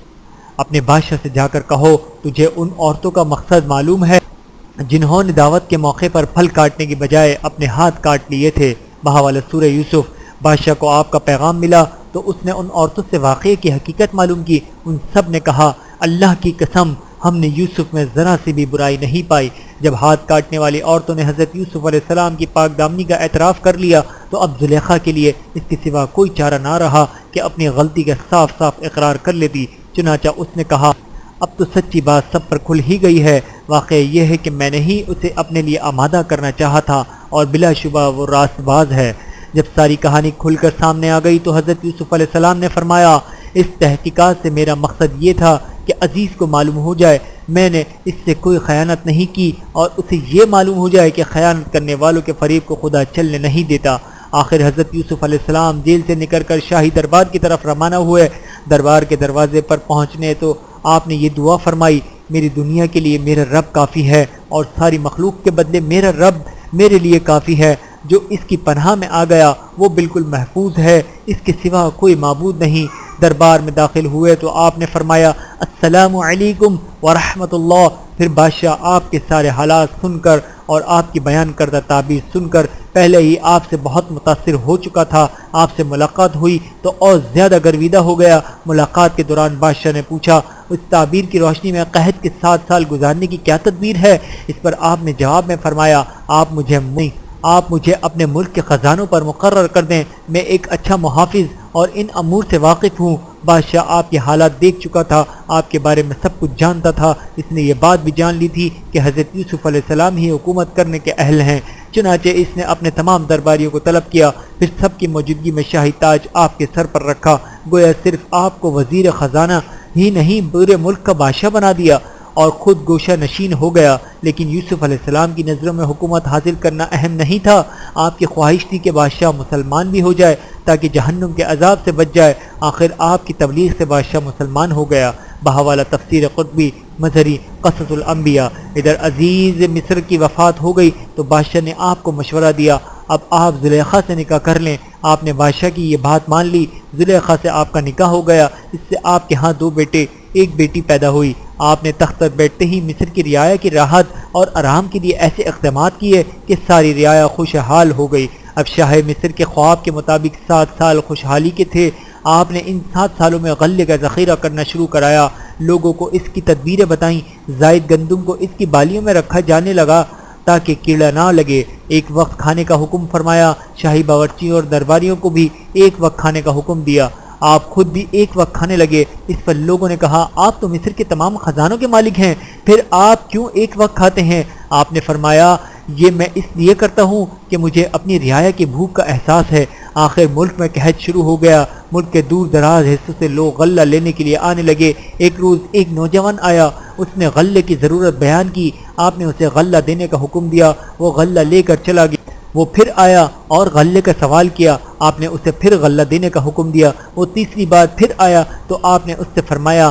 اپنے بادشاہ سے جا کر کہو تجھے ان عورتوں کا مقصد معلوم ہے جنہوں نے دعوت کے موقع پر پھل کاٹنے کی بجائے اپنے ہاتھ کاٹ لیے تھے۔ بحوالہ سورہ یوسف۔ بادشاہ کو آپ کا پیغام ملا تو اس نے ان عورتوں سے واقعے کی حقیقت معلوم کی۔ ان سب نے کہا، اللہ کی قسم ہم نے یوسف میں ذرا سی بھی برائی نہیں پائی۔ جب ہاتھ کاٹنے والی عورتوں نے حضرت یوسف علیہ السلام کی پاک دامنی کا اعتراف کر لیا تو اب زلیخا کے لیے اس کے سوا کوئی چارہ نہ رہا کہ اپنی غلطی کا صاف صاف اقرار کر لیتی۔ چنانچہ اس نے کہا، اب تو سچی بات سب پر کھل ہی گئی ہے۔ واقعہ یہ ہے کہ میں نے ہی اسے اپنے لیے آمادہ کرنا چاہا تھا اور بلا شبہ وہ راست باز ہے۔ جب ساری کہانی کھل کر سامنے آ گئی تو حضرت یوسف علیہ السلام نے فرمایا، اس تحقیقات سے میرا مقصد یہ تھا کہ عزیز کو معلوم ہو جائے میں نے اس سے کوئی خیانت نہیں کی، اور اسے یہ معلوم ہو جائے کہ خیانت کرنے والوں کے فریب کو خدا چلنے نہیں دیتا۔ آخر حضرت یوسف علیہ السلام جیل سے نکل کر شاہی دربار کی طرف روانہ ہوئے۔ دربار کے دروازے پر پہنچنے تو آپ نے یہ دعا فرمائی، میری دنیا کے لیے میرا رب کافی ہے اور ساری مخلوق کے بدلے میرا رب میرے لیے کافی ہے۔ جو اس کی پناہ میں آ گیا وہ بالکل محفوظ ہے، اس کے سوا کوئی معبود نہیں۔ دربار میں داخل ہوئے تو آپ نے فرمایا، السلام علیکم ورحمۃ اللہ۔ پھر بادشاہ آپ کے سارے حالات سن کر اور آپ کی بیان کردہ تعبیر سن کر پہلے ہی آپ سے بہت متاثر ہو چکا تھا۔ آپ سے ملاقات ہوئی تو اور زیادہ گرویدہ ہو گیا۔ ملاقات کے دوران بادشاہ نے پوچھا، اس تعبیر کی روشنی میں قحط کے 7 سال گزارنے کی کیا تدبیر ہے؟ اس پر آپ نے جواب میں فرمایا، آپ مجھے اپنے ملک کے خزانوں پر مقرر کر دیں، میں ایک اچھا محافظ اور ان امور سے واقف ہوں۔ بادشاہ آپ کے حالات دیکھ چکا تھا، آپ کے بارے میں سب کچھ جانتا تھا۔ اس نے یہ بات بھی جان لی تھی کہ حضرت یوسف علیہ السلام ہی حکومت کرنے کے اہل ہیں۔ چنانچہ اس نے اپنے تمام درباریوں کو طلب کیا، پھر سب کی موجودگی میں شاہی تاج آپ کے سر پر رکھا، گویا صرف آپ کو وزیر خزانہ ہی نہیں پورے ملک کا بادشاہ بنا دیا اور خود گوشہ نشین ہو گیا۔ لیکن یوسف علیہ السلام کی نظروں میں حکومت حاصل کرنا اہم نہیں تھا، آپ کی خواہش تھی کہ بادشاہ مسلمان بھی ہو جائے تاکہ جہنم کے عذاب سے بچ جائے۔ آخر آپ کی تبلیغ سے بادشاہ مسلمان ہو گیا۔ بحوالہ تفسیر قطبی مظہری قصص الانبیاء۔ ادھر عزیز مصر کی وفات ہو گئی تو بادشاہ نے آپ کو مشورہ دیا، اب آپ زلیخا سے نکاح کر لیں۔ آپ نے بادشاہ کی یہ بات مان لی، زلیخا سے آپ کا نکاح ہو گیا۔ اس سے آپ کے ہاں 2 بیٹے، 1 بیٹی پیدا ہوئی۔ آپ نے تخت پر بیٹھتے ہی مصر کی رعایا کی راحت اور آرام کے لیے ایسے اقدامات کیے کہ ساری رعایا خوشحال ہو گئی۔ اب شاہ مصر کے خواب کے مطابق 7 سال خوشحالی کے تھے۔ آپ نے ان 7 سالوں میں غلے کا ذخیرہ کرنا شروع کرایا، لوگوں کو اس کی تدبیریں بتائیں، زائد گندم کو اس کی بالیوں میں رکھا جانے لگا تاکہ کیڑا نہ لگے۔ ایک وقت کھانے کا حکم فرمایا، شاہی باورچیوں اور درباریوں کو بھی ایک وقت کھانے کا حکم دیا۔ آپ خود بھی ایک وقت کھانے لگے۔ اس پر لوگوں نے کہا، آپ تو مصر کے تمام خزانوں کے مالک ہیں، پھر آپ کیوں ایک وقت کھاتے ہیں؟ آپ نے فرمایا، یہ میں اس لیے کرتا ہوں کہ مجھے اپنی رعایا کی بھوک کا احساس ہے۔ آخر ملک میں قحط شروع ہو گیا، ملک کے دور دراز حصوں سے لوگ غلہ لینے کے لیے آنے لگے۔ ایک روز ایک نوجوان آیا، اس نے غلے کی ضرورت بیان کی، آپ نے اسے غلہ دینے کا حکم دیا، وہ غلہ لے کر چلا گیا۔ وہ پھر آیا اور غلے کا سوال کیا، آپ نے اسے پھر غلہ دینے کا حکم دیا۔ وہ تیسری بار پھر آیا تو آپ نے اس سے فرمایا،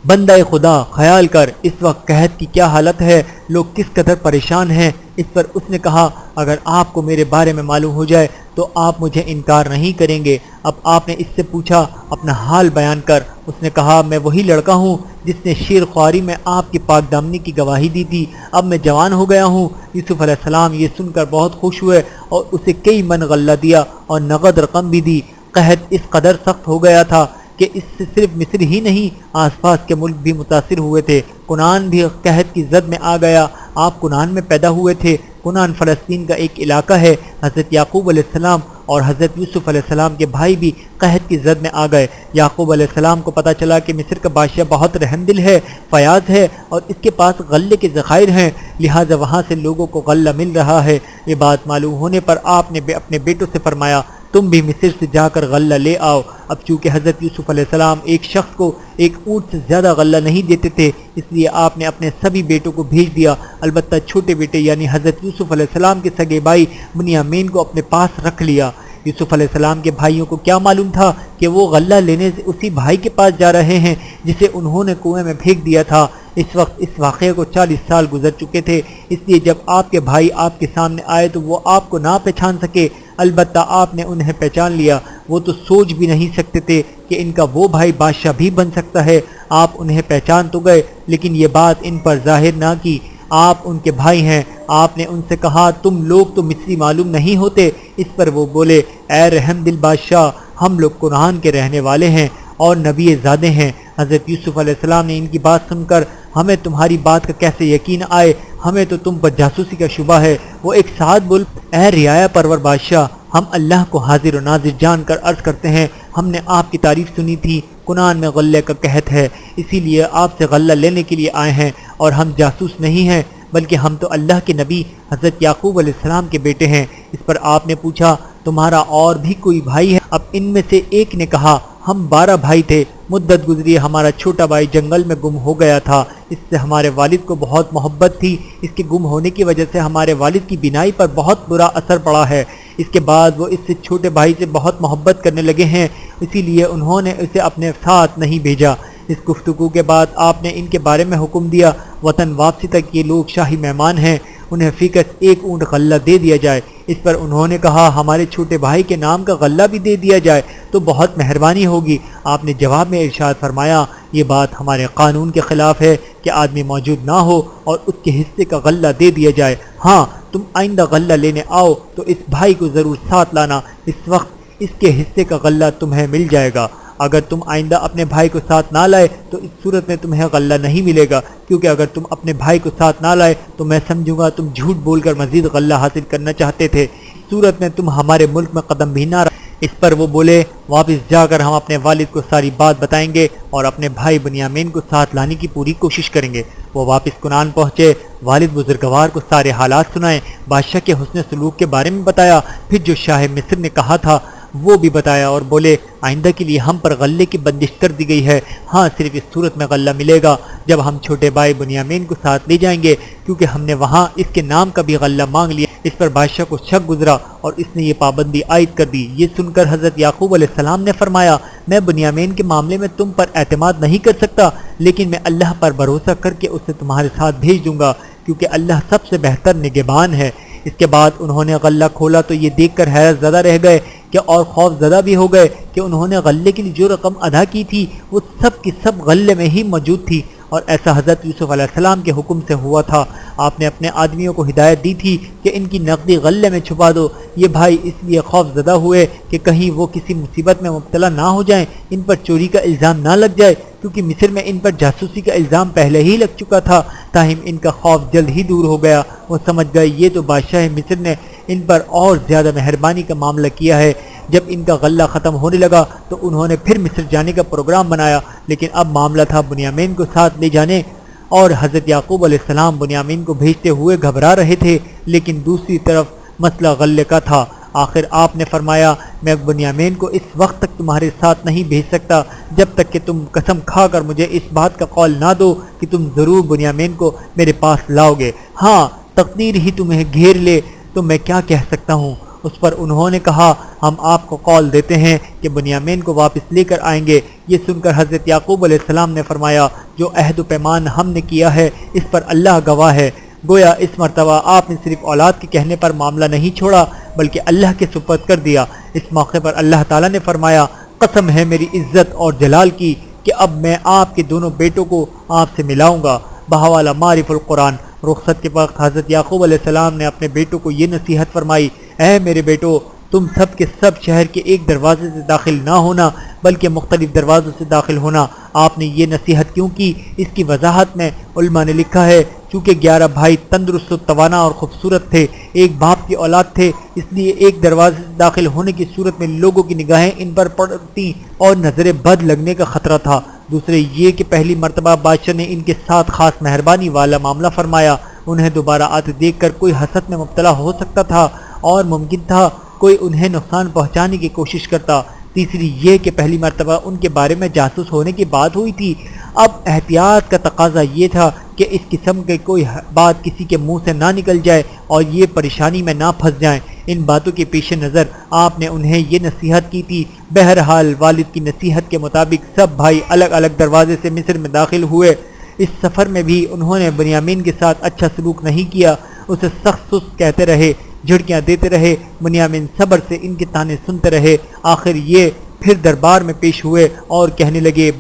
بندہ خدا خیال کر اس وقت قحط کی کیا حالت ہے، لوگ کس قدر پریشان ہیں۔ اس پر اس نے کہا، اگر آپ کو میرے بارے میں معلوم ہو جائے تو آپ مجھے انکار نہیں کریں گے۔ اب آپ نے اس سے پوچھا اپنا حال بیان کر۔ اس نے کہا میں وہی لڑکا ہوں جس نے شیر خواری میں آپ کی پاک دامنی کی گواہی دی تھی، اب میں جوان ہو گیا ہوں۔ یوسف علیہ السلام یہ سن کر بہت خوش ہوئے اور اسے کئی من غلہ دیا اور نقد رقم بھی دی۔ قحط اس قدر سخت ہو گیا تھا کہ اس سے صرف مصر ہی نہیں آس پاس کے ملک بھی متاثر ہوئے تھے۔ کنعان بھی قحط کی زد میں آ گیا۔ آپ کنعان میں پیدا ہوئے تھے۔ کنعان فلسطین کا ایک علاقہ ہے۔ حضرت یعقوب علیہ السلام اور حضرت یوسف علیہ السلام کے بھائی بھی قحط کی زد میں آ گئے۔ یعقوب علیہ السلام کو پتہ چلا کہ مصر کا بادشاہ بہت رحم دل ہے، فیاض ہے اور اس کے پاس غلے کے ذخائر ہیں، لہٰذا وہاں سے لوگوں کو غلہ مل رہا ہے۔ یہ بات معلوم ہونے پر آپ نے اپنے بیٹوں سے فرمایا تم بھی مصر سے جا کر غلہ لے آؤ۔ اب چونکہ حضرت یوسف علیہ السلام ایک شخص کو ایک اونٹ سے زیادہ غلہ نہیں دیتے تھے، اس لیے آپ نے اپنے سبھی بیٹوں کو بھیج دیا، البتہ چھوٹے بیٹے یعنی حضرت یوسف علیہ السلام کے سگے بھائی بنیامین کو اپنے پاس رکھ لیا۔ یوسف علیہ السلام کے بھائیوں کو کیا معلوم تھا کہ وہ غلہ لینے سے اسی بھائی کے پاس جا رہے ہیں جسے انہوں نے کنویں میں پھینک دیا تھا۔ اس وقت اس واقعے کو 40 سال گزر چکے تھے، اس لیے جب آپ کے بھائی آپ کے سامنے آئے تو وہ آپ کو نہ پہچان سکے، البتہ آپ نے انہیں پہچان لیا۔ وہ تو سوچ بھی نہیں سکتے تھے کہ ان کا وہ بھائی بادشاہ بھی بن سکتا ہے۔ آپ انہیں پہچان تو گئے لیکن یہ بات ان پر ظاہر نہ کی۔ آپ ان کے بھائی ہیں۔ آپ نے ان سے کہا تم لوگ تو مصری معلوم نہیں ہوتے۔ اس پر وہ بولے اے رحم دل بادشاہ، ہم لوگ کنعان کے رہنے والے ہیں اور نبی زادے ہیں۔ حضرت یوسف علیہ السلام نے ان کی بات سن کر ہمیں تمہاری بات کا کیسے یقین آئے، ہمیں تو تم پر جاسوسی کا شبہ ہے۔ وہ ایک ساتھ بول اے رعایا پرور بادشاہ، ہم اللہ کو حاضر و ناظر جان کر عرض کرتے ہیں ہم نے آپ کی تعریف سنی تھی، کنعان میں غلے کا قحط ہے، اسی لیے آپ سے غلہ لینے کے لیے آئے ہیں، اور ہم جاسوس نہیں ہیں بلکہ ہم تو اللہ کے نبی حضرت یعقوب علیہ السلام کے بیٹے ہیں۔ اس پر آپ نے پوچھا تمہارا اور بھی کوئی بھائی ہے؟ اب ان میں سے ایک نے کہا ہم 12 بھائی تھے، مدت گزری ہمارا چھوٹا بھائی جنگل میں گم ہو گیا تھا، اس سے ہمارے والد کو بہت محبت تھی، اس کے گم ہونے کی وجہ سے ہمارے والد کی بینائی پر بہت برا اثر پڑا ہے، اس کے بعد وہ اس سے چھوٹے بھائی سے بہت محبت کرنے لگے ہیں، اسی لیے انہوں نے اسے اپنے ساتھ نہیں بھیجا۔ اس گفتگو کے بعد آپ نے ان کے بارے میں حکم دیا وطن واپسی تک یہ لوگ شاہی مہمان ہیں، انہیں فیکس 1 اونٹ غلہ دے دیا جائے۔ اس پر انہوں نے کہا ہمارے چھوٹے بھائی کے نام کا غلہ بھی دے دیا جائے تو بہت مہربانی ہوگی۔ آپ نے جواب میں ارشاد فرمایا یہ بات ہمارے قانون کے خلاف ہے کہ آدمی موجود نہ ہو اور اس کے حصے کا غلہ دے دیا جائے، ہاں تم آئندہ غلہ لینے آؤ تو اس بھائی کو ضرور ساتھ لانا، اس وقت اس کے حصے کا غلہ تمہیں مل جائے گا۔ اگر تم آئندہ اپنے بھائی کو ساتھ نہ لائے تو اس صورت میں تمہیں غلہ نہیں ملے گا، کیونکہ اگر تم اپنے بھائی کو ساتھ نہ لائے تو میں سمجھوں گا تم جھوٹ بول کر مزید غلہ حاصل کرنا چاہتے تھے، اس صورت میں تم ہمارے ملک میں قدم بھی نہ رکھ۔ اس پر وہ بولے واپس جا کر ہم اپنے والد کو ساری بات بتائیں گے اور اپنے بھائی بنیامین کو ساتھ لانے کی پوری کوشش کریں گے۔ وہ واپس کنعان پہنچے، والد بزرگوار کو سارے حالات سنائے، بادشاہ کے حسن سلوک کے بارے میں بتایا، پھر جو شاہ مصر نے کہا تھا وہ بھی بتایا اور بولے آئندہ کے لیے ہم پر غلے کی بندش کر دی گئی ہے، ہاں صرف اس صورت میں غلہ ملے گا جب ہم چھوٹے بھائی بنیامین کو ساتھ لے جائیں گے، کیونکہ ہم نے وہاں اس کے نام کا بھی غلہ مانگ لیا۔ اس پر بادشاہ کو شک گزرا اور اس نے یہ پابندی عائد کر دی۔ یہ سن کر حضرت یعقوب علیہ السلام نے فرمایا میں بنیامین کے معاملے میں تم پر اعتماد نہیں کر سکتا، لیکن میں اللہ پر بھروسہ کر کے اسے تمہارے ساتھ بھیج دوں گا، کیونکہ اللہ سب سے بہتر نگہبان ہے۔ اس کے بعد انہوں نے غلہ کھولا تو یہ دیکھ کر حیرت زدہ رہ گئے کہ اور خوف زدہ بھی ہو گئے کہ انہوں نے غلے کے لیے جو رقم ادا کی تھی وہ سب کی سب غلے میں ہی موجود تھی، اور ایسا حضرت یوسف علیہ السلام کے حکم سے ہوا تھا۔ آپ نے اپنے آدمیوں کو ہدایت دی تھی کہ ان کی نقدی غلے میں چھپا دو۔ یہ بھائی اس لیے خوف زدہ ہوئے کہ کہیں وہ کسی مصیبت میں مبتلا نہ ہو جائیں، ان پر چوری کا الزام نہ لگ جائے، کیونکہ مصر میں ان پر جاسوسی کا الزام پہلے ہی لگ چکا تھا۔ تاہم ان کا خوف جلد ہی دور ہو گیا، وہ سمجھ گئے یہ تو بادشاہ مصر نے ان پر اور زیادہ مہربانی کا معاملہ کیا ہے۔ جب ان کا غلہ ختم ہونے لگا تو انہوں نے پھر مصر جانے کا پروگرام بنایا، لیکن اب معاملہ تھا بنیامین کو ساتھ لے جانے، اور حضرت یعقوب علیہ السلام بنیامین کو بھیجتے ہوئے گھبرا رہے تھے، لیکن دوسری طرف مسئلہ غلے کا تھا۔ آخر آپ نے فرمایا میں بنیامین کو اس وقت تک تمہارے ساتھ نہیں بھیج سکتا جب تک کہ تم قسم کھا کر مجھے اس بات کا قول نہ دو کہ تم ضرور بنیامین کو میرے پاس لاؤ گے، ہاں تقدیر ہی تمہیں گھیر لے تو میں کیا کہہ سکتا ہوں۔ اس پر انہوں نے کہا ہم آپ کو قول دیتے ہیں کہ بنیامین کو واپس لے کر آئیں گے۔ یہ سن کر حضرت یعقوب علیہ السلام نے فرمایا جو عہد و پیمان ہم نے کیا ہے اس پر اللہ گواہ ہے، گویا اس مرتبہ آپ نے صرف اولاد کے کہنے پر معاملہ نہیں چھوڑا بلکہ اللہ کے سپرد کر دیا۔ اس موقع پر اللہ تعالیٰ نے فرمایا، قسم ہے میری عزت اور جلال کی کہ اب میں آپ کے دونوں بیٹوں کو آپ سے ملاؤں گا۔ بحوالہ معرف القرآن، رخصت کے وقت حضرت یعقوب علیہ السلام نے اپنے بیٹوں کو یہ نصیحت فرمائی، اے میرے بیٹو، تم سب کے سب شہر کے ایک دروازے سے داخل نہ ہونا بلکہ مختلف دروازوں سے داخل ہونا۔ آپ نے یہ نصیحت کیوں کی؟ اس کی وضاحت میں علماء نے لکھا ہے، چونکہ 11 بھائی تندرست و توانا اور خوبصورت تھے، ایک باپ کی اولاد تھے، اس لیے ایک دروازے سے داخل ہونے کی صورت میں لوگوں کی نگاہیں ان پر پڑتی اور نظر بد لگنے کا خطرہ تھا۔ دوسرے یہ کہ پہلی مرتبہ بادشاہ نے ان کے ساتھ خاص مہربانی والا معاملہ فرمایا، انہیں دوبارہ آتے دیکھ کر کوئی حسد میں مبتلا ہو سکتا تھا اور ممکن تھا کوئی انہیں نقصان پہنچانے کی کوشش کرتا۔ تیسری یہ کہ پہلی مرتبہ ان کے بارے میں جاسوس ہونے کی بات ہوئی تھی۔ اب احتیاط کا تقاضا یہ تھا کہ اس قسم کے کوئی بات کسی کے منہ سے نہ نکل جائے اور یہ پریشانی میں نہ پھنس جائیں۔ ان باتوں کے پیش نظر آپ نے انہیں یہ نصیحت کی تھی۔ بہرحال والد کی نصیحت کے مطابق سب بھائی الگ الگ دروازے سے مصر میں داخل ہوئے۔ اس سفر میں بھی انہوں نے بنیامین کے ساتھ اچھا سلوک نہیں کیا، اسے سخت سست کہتے رہے، جھڑکیاں دیتے رہے۔ بنیامین صبر سے ان کے طعنے سنتے رہے۔ آخر یہ پھر دربار میں پیش ہوئے اور کہنے لگے،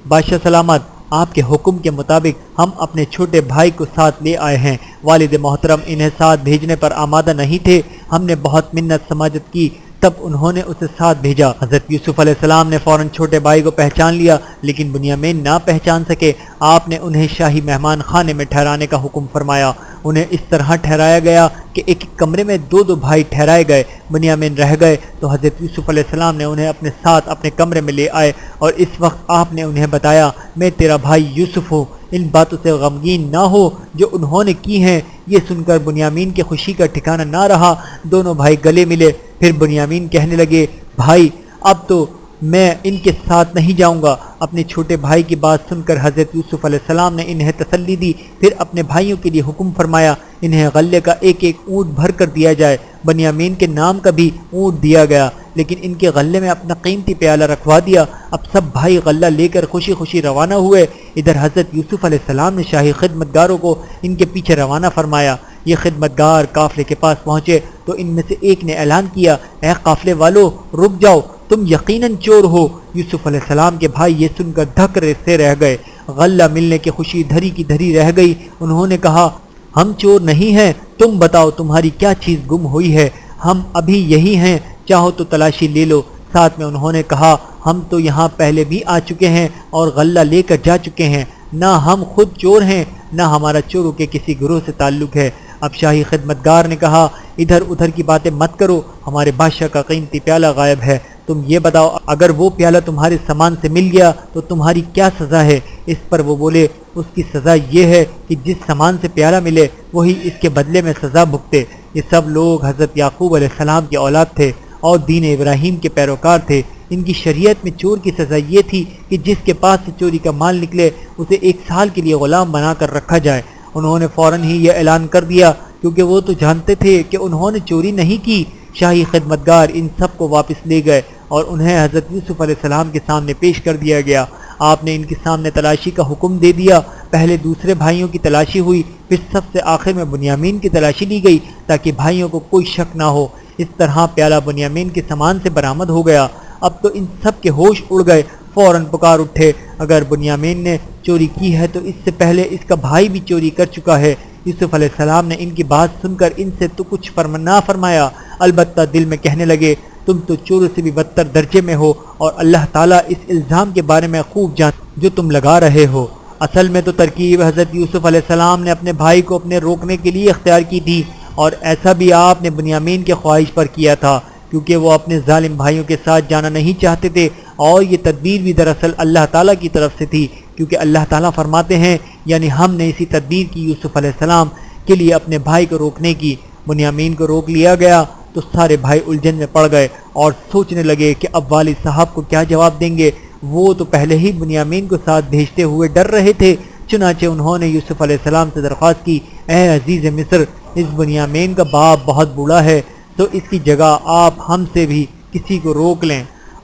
بادشاہ سلامت، آپ کے حکم کے مطابق ہم اپنے چھوٹے بھائی کو ساتھ لے آئے ہیں۔ والد محترم انہیں ساتھ بھیجنے پر آمادہ نہیں تھے، ہم نے بہت منت سماجت کی تب انہوں نے اسے ساتھ بھیجا۔ حضرت یوسف علیہ السلام نے فوراً چھوٹے بھائی کو پہچان لیا، لیکن بنیامین نہ پہچان سکے۔ آپ نے انہیں شاہی مہمان خانے میں ٹھہرانے کا حکم فرمایا۔ انہیں اس طرح ٹھہرایا گیا کہ ایک ایک کمرے میں دو دو بھائی ٹھہرائے گئے۔ بنیامین رہ گئے تو حضرت یوسف علیہ السلام نے انہیں اپنے ساتھ اپنے کمرے میں لے آئے اور اس وقت آپ نے انہیں بتایا، میں تیرا بھائی یوسف ہوں، ان باتوں سے غمگین نہ ہو جو انہوں نے کی ہیں۔ یہ سن کر بنیامین کی خوشی کا ٹھکانہ نہ رہا۔ دونوں بھائی گلے ملے۔ پھر بنیامین کہنے لگے، بھائی اب تو میں ان کے ساتھ نہیں جاؤں گا۔ اپنے چھوٹے بھائی کی بات سن کر حضرت یوسف علیہ السلام نے انہیں تسلی دی، پھر اپنے بھائیوں کے لیے حکم فرمایا، انہیں غلے کا ایک ایک اونٹ بھر کر دیا جائے۔ بنیامین کے نام کا بھی اونٹ دیا گیا، لیکن ان کے غلے میں اپنا قیمتی پیالہ رکھوا دیا۔ اب سب بھائی غلہ لے کر خوشی خوشی روانہ ہوئے۔ ادھر حضرت یوسف علیہ السلام نے شاہی خدمتگاروں کو ان کے پیچھے روانہ فرمایا۔ یہ خدمتگار قافلے کے پاس پہنچے تو ان میں سے ایک نے اعلان کیا، اے قافلے والو، رک جاؤ، تم یقیناً چور ہو۔ یوسف علیہ السلام کے بھائی یہ سن کر دھک سے رہ گئے۔ غلہ ملنے کی خوشی دھری کی دھری رہ گئی۔ انہوں نے کہا، ہم چور نہیں ہیں، تم بتاؤ تمہاری کیا چیز گم ہوئی ہے، ہم ابھی یہی ہیں، چاہو تو تلاشی لے لو۔ ساتھ میں انہوں نے کہا، ہم تو یہاں پہلے بھی آ چکے ہیں اور غلہ لے کر جا چکے ہیں، نہ ہم خود چور ہیں نہ ہمارا چوروں کے کسی گروہ سے تعلق ہے۔ اب شاہی خدمتگار نے کہا، ادھر ادھر کی باتیں مت کرو، ہمارے بادشاہ کا قیمتی پیالہ غائب ہے، تم یہ بتاؤ اگر وہ پیالہ تمہارے سامان سے مل گیا تو تمہاری کیا سزا ہے؟ اس پر وہ بولے، اس کی سزا یہ ہے کہ جس سامان سے پیالہ ملے وہی اس کے بدلے میں سزا بھگتے۔ یہ سب لوگ حضرت یعقوب علیہ السلام کی اولاد تھے اور دین ابراہیم کے پیروکار تھے۔ ان کی شریعت میں چور کی سزا یہ تھی کہ جس کے پاس سے چوری کا مال نکلے اسے 1 سال کے لیے غلام بنا کر رکھا جائے۔ انہوں نے فوراً ہی یہ اعلان کر دیا کیونکہ وہ تو جانتے تھے کہ انہوں نے چوری نہیں کی۔ شاہی خدمتگار ان سب کو واپس لے گئے اور انہیں حضرت یوسف علیہ السلام کے سامنے پیش کر دیا گیا۔ آپ نے ان کے سامنے تلاشی کا حکم دے دیا۔ پہلے دوسرے بھائیوں کی تلاشی ہوئی، پھر سب سے آخر میں بنیامین کی تلاشی لی گئی تاکہ بھائیوں کو کوئی شک نہ ہو۔ اس طرح پیالہ بنیامین کے سامان سے برآمد ہو گیا۔ اب تو ان سب کے ہوش اڑ گئے، فوراً پکار اٹھے، اگر بنیامین نے چوری کی ہے تو اس سے پہلے اس کا بھائی بھی چوری کر چکا ہے۔ یوسف علیہ السلام نے ان کی بات سن کر ان سے تو کچھ نہ فرمایا، البتہ دل میں کہنے لگے، تم تو چوروں سے بھی بدتر درجے میں ہو اور اللہ تعالیٰ اس الزام کے بارے میں خوب جانتا جو تم لگا رہے ہو۔ اصل میں تو ترکیب حضرت یوسف علیہ السلام نے اپنے بھائی کو اپنے روکنے کے لیے اختیار کی تھی، اور ایسا بھی آپ نے بنیامین کے خواہش پر کیا تھا کیونکہ وہ اپنے ظالم بھائیوں کے ساتھ جانا نہیں چاہتے تھے، اور یہ تدبیر بھی دراصل اللہ تعالیٰ کی طرف سے تھی، کیونکہ اللہ تعالیٰ فرماتے ہیں، یعنی ہم نے اسی تدبیر کی یوسف علیہ السلام کے لیے اپنے بھائی کو روکنے کی۔ بنیامین کو روک لیا گیا تو سارے بھائی الجھن میں پڑ گئے اور سوچنے لگے کہ اب والد صاحب کو کیا جواب دیں گے۔ وہ تو پہلے ہی بنیامین کو ساتھ بھیجتے ہوئے ڈر رہے تھے، چنانچہ انہوں نے یوسف علیہ السلام سے درخواست کی، اے عزیز مصر، اس بنیامین کا باپ بہت بوڑھا ہے، تو اس کی جگہ آپ ہم سے بھی کسی کو روک لیں،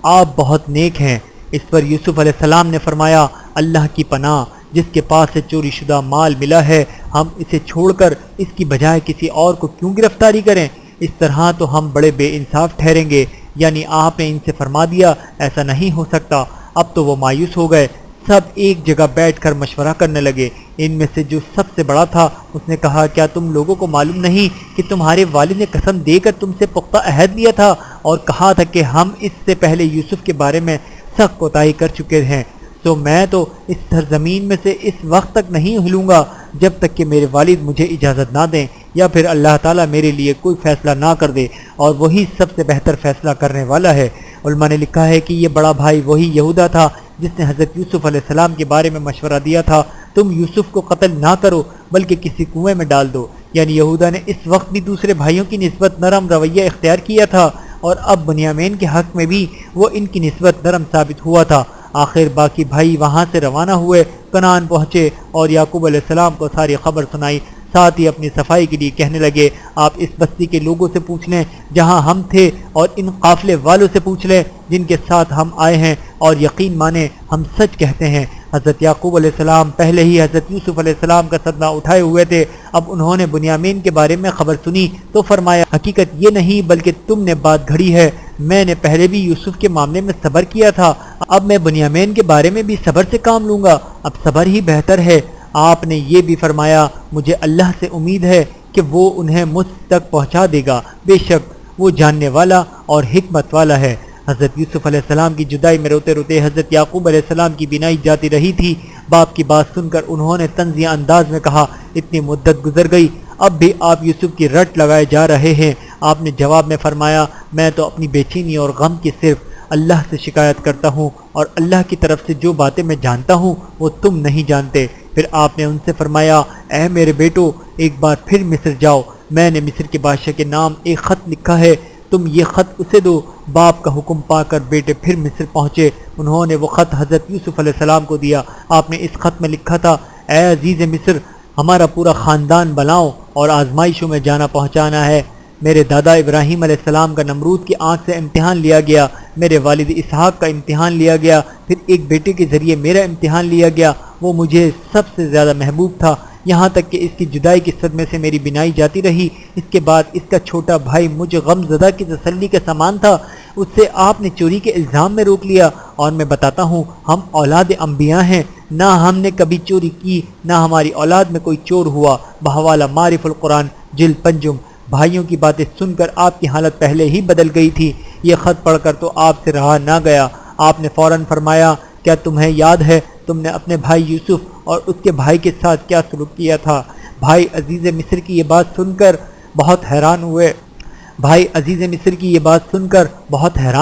آپ بہت نیک ہیں۔ اس پر یوسف علیہ السلام نے فرمایا، اللہ کی پناہ، جس کے پاس سے چوری شدہ مال ملا ہے، ہم اسے چھوڑ کر اس کی بجائے کسی اور کو کیوں گرفتاری کریں؟ اس طرح تو ہم بڑے بے انصاف ٹھہریں گے۔ یعنی آپ نے ان سے فرما دیا ایسا نہیں ہو سکتا۔ اب تو وہ مایوس ہو گئے، سب ایک جگہ بیٹھ کر مشورہ کرنے لگے۔ ان میں سے جو سب سے بڑا تھا اس نے کہا کیا تم لوگوں کو معلوم نہیں کہ تمہارے والد نے قسم دے کر تم سے پختہ عہد لیا تھا اور کہا تھا کہ ہم اس سے پہلے یوسف کے بارے میں سخت کوتاہی کر چکے ہیں، تو میں تو اس سرزمین میں سے اس وقت تک نہیں ہلوں گا جب تک کہ میرے والد مجھے اجازت نہ دیں یا پھر اللہ تعالیٰ میرے لیے کوئی فیصلہ نہ کر دے، اور وہی سب سے بہتر فیصلہ کرنے والا ہے۔ علماء نے لکھا ہے کہ یہ بڑا بھائی وہی یہودا تھا جس نے حضرت یوسف علیہ السلام کے بارے میں مشورہ دیا تھا تم یوسف کو قتل نہ کرو بلکہ کسی کنویں میں ڈال دو۔ یعنی یہودا نے اس وقت بھی دوسرے بھائیوں کی نسبت نرم رویہ اختیار کیا تھا، اور اب بنیامین کے حق میں بھی وہ ان کی نسبت نرم ثابت ہوا تھا۔ آخر باقی بھائی وہاں سے روانہ ہوئے، کنعان پہنچے اور یعقوب علیہ السلام کو ساری خبر سنائی۔ ساتھ ہی اپنی صفائی کے لیے کہنے لگے آپ اس بستی کے لوگوں سے پوچھ لیں جہاں ہم تھے، اور ان قافلے والوں سے پوچھ لیں جن کے ساتھ ہم آئے ہیں، اور یقین مانیں ہم سچ کہتے ہیں۔ حضرت یعقوب علیہ السلام پہلے ہی حضرت یوسف علیہ السلام کا صدمہ اٹھائے ہوئے تھے۔ اب انہوں نے بنیامین کے بارے میں خبر سنی تو فرمایا حقیقت یہ نہیں بلکہ تم نے بات گھڑی ہے، میں نے پہلے بھی یوسف کے معاملے میں صبر کیا تھا، اب میں بنیامین کے بارے میں بھی صبر سے کام لوں گا، اب صبر ہی بہتر ہے۔ آپ نے یہ بھی فرمایا مجھے اللہ سے امید ہے کہ وہ انہیں مجھ تک پہنچا دے گا، بے شک وہ جاننے والا اور حکمت والا ہے۔ حضرت یوسف علیہ السلام کی جدائی میں روتے روتے حضرت یعقوب علیہ السلام کی بینائی جاتی رہی تھی۔ باپ کی بات سن کر انہوں نے طنزیہ انداز میں کہا اتنی مدت گزر گئی اب بھی آپ یوسف کی رٹ لگائے جا رہے ہیں۔ آپ نے جواب میں فرمایا میں تو اپنی بے چینی اور غم کی صرف اللہ سے شکایت کرتا ہوں، اور اللہ کی طرف سے جو باتیں میں جانتا ہوں وہ تم نہیں جانتے۔ پھر آپ نے ان سے فرمایا اے میرے بیٹو ایک بار پھر مصر جاؤ، میں نے مصر کے بادشاہ کے نام ایک خط لکھا ہے، تم یہ خط اسے دو۔ باپ کا حکم پا کر بیٹے پھر مصر پہنچے، انہوں نے وہ خط حضرت یوسف علیہ السلام کو دیا۔ آپ نے اس خط میں لکھا تھا اے عزیز مصر، ہمارا پورا خاندان بلاؤ اور آزمائشوں میں جانا پہنچانا ہے۔ میرے دادا ابراہیم علیہ السلام کا نمرود کی آنکھ سے امتحان لیا گیا، میرے والد اسحاق کا امتحان لیا گیا، پھر ایک بیٹے کے ذریعے میرا امتحان لیا گیا، وہ مجھے سب سے زیادہ محبوب تھا، یہاں تک کہ اس کی جدائی کے صدمے سے میری بینائی جاتی رہی۔ اس کے بعد اس کا چھوٹا بھائی مجھے غم زدہ کی تسلی کے سامان تھا، اس سے آپ نے چوری کے الزام میں روک لیا، اور میں بتاتا ہوں ہم اولاد انبیاء ہیں، نہ ہم نے کبھی چوری کی نہ ہماری اولاد میں کوئی چور ہوا۔ بحوالہ معرف القرآن جلد 5۔ بھائیوں کی باتیں سن کر آپ کی حالت پہلے ہی بدل گئی تھی، یہ خط پڑھ کر تو آپ سے رہا نہ گیا۔ آپ نے فوراً فرمایا کیا تمہیں یاد ہے تم نے اپنے بھائی یوسف اور اس کے بھائی کے ساتھ کیا سلوک کیا تھا؟ بھائی عزیز مصر کی یہ بات سن کر بہت حیران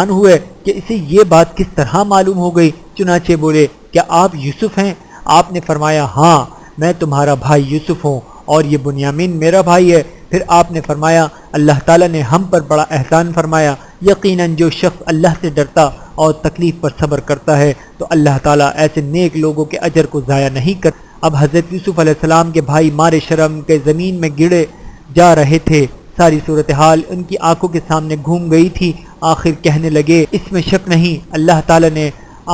ہوئے کہ اسے یہ بات کس طرح معلوم ہو گئی، چنانچہ بولے کیا آپ یوسف ہیں؟ آپ نے فرمایا ہاں میں تمہارا بھائی یوسف ہوں اور یہ بنیامین میرا بھائی ہے۔ پھر آپ نے فرمایا اللہ تعالیٰ نے ہم پر بڑا احسان فرمایا، یقیناً جو شخص اللہ سے ڈرتا اور تکلیف پر صبر کرتا ہے تو اللہ تعالیٰ ایسے نیک لوگوں کے اجر کو ضائع نہیں کرتا۔ اب حضرت یوسف علیہ السلام کے بھائی مارے شرم کے زمین میں گڑے جا رہے تھے، ساری صورتحال ان کی آنکھوں کے سامنے گھوم گئی تھی۔ آخر کہنے لگے اس میں شک نہیں اللہ تعالیٰ نے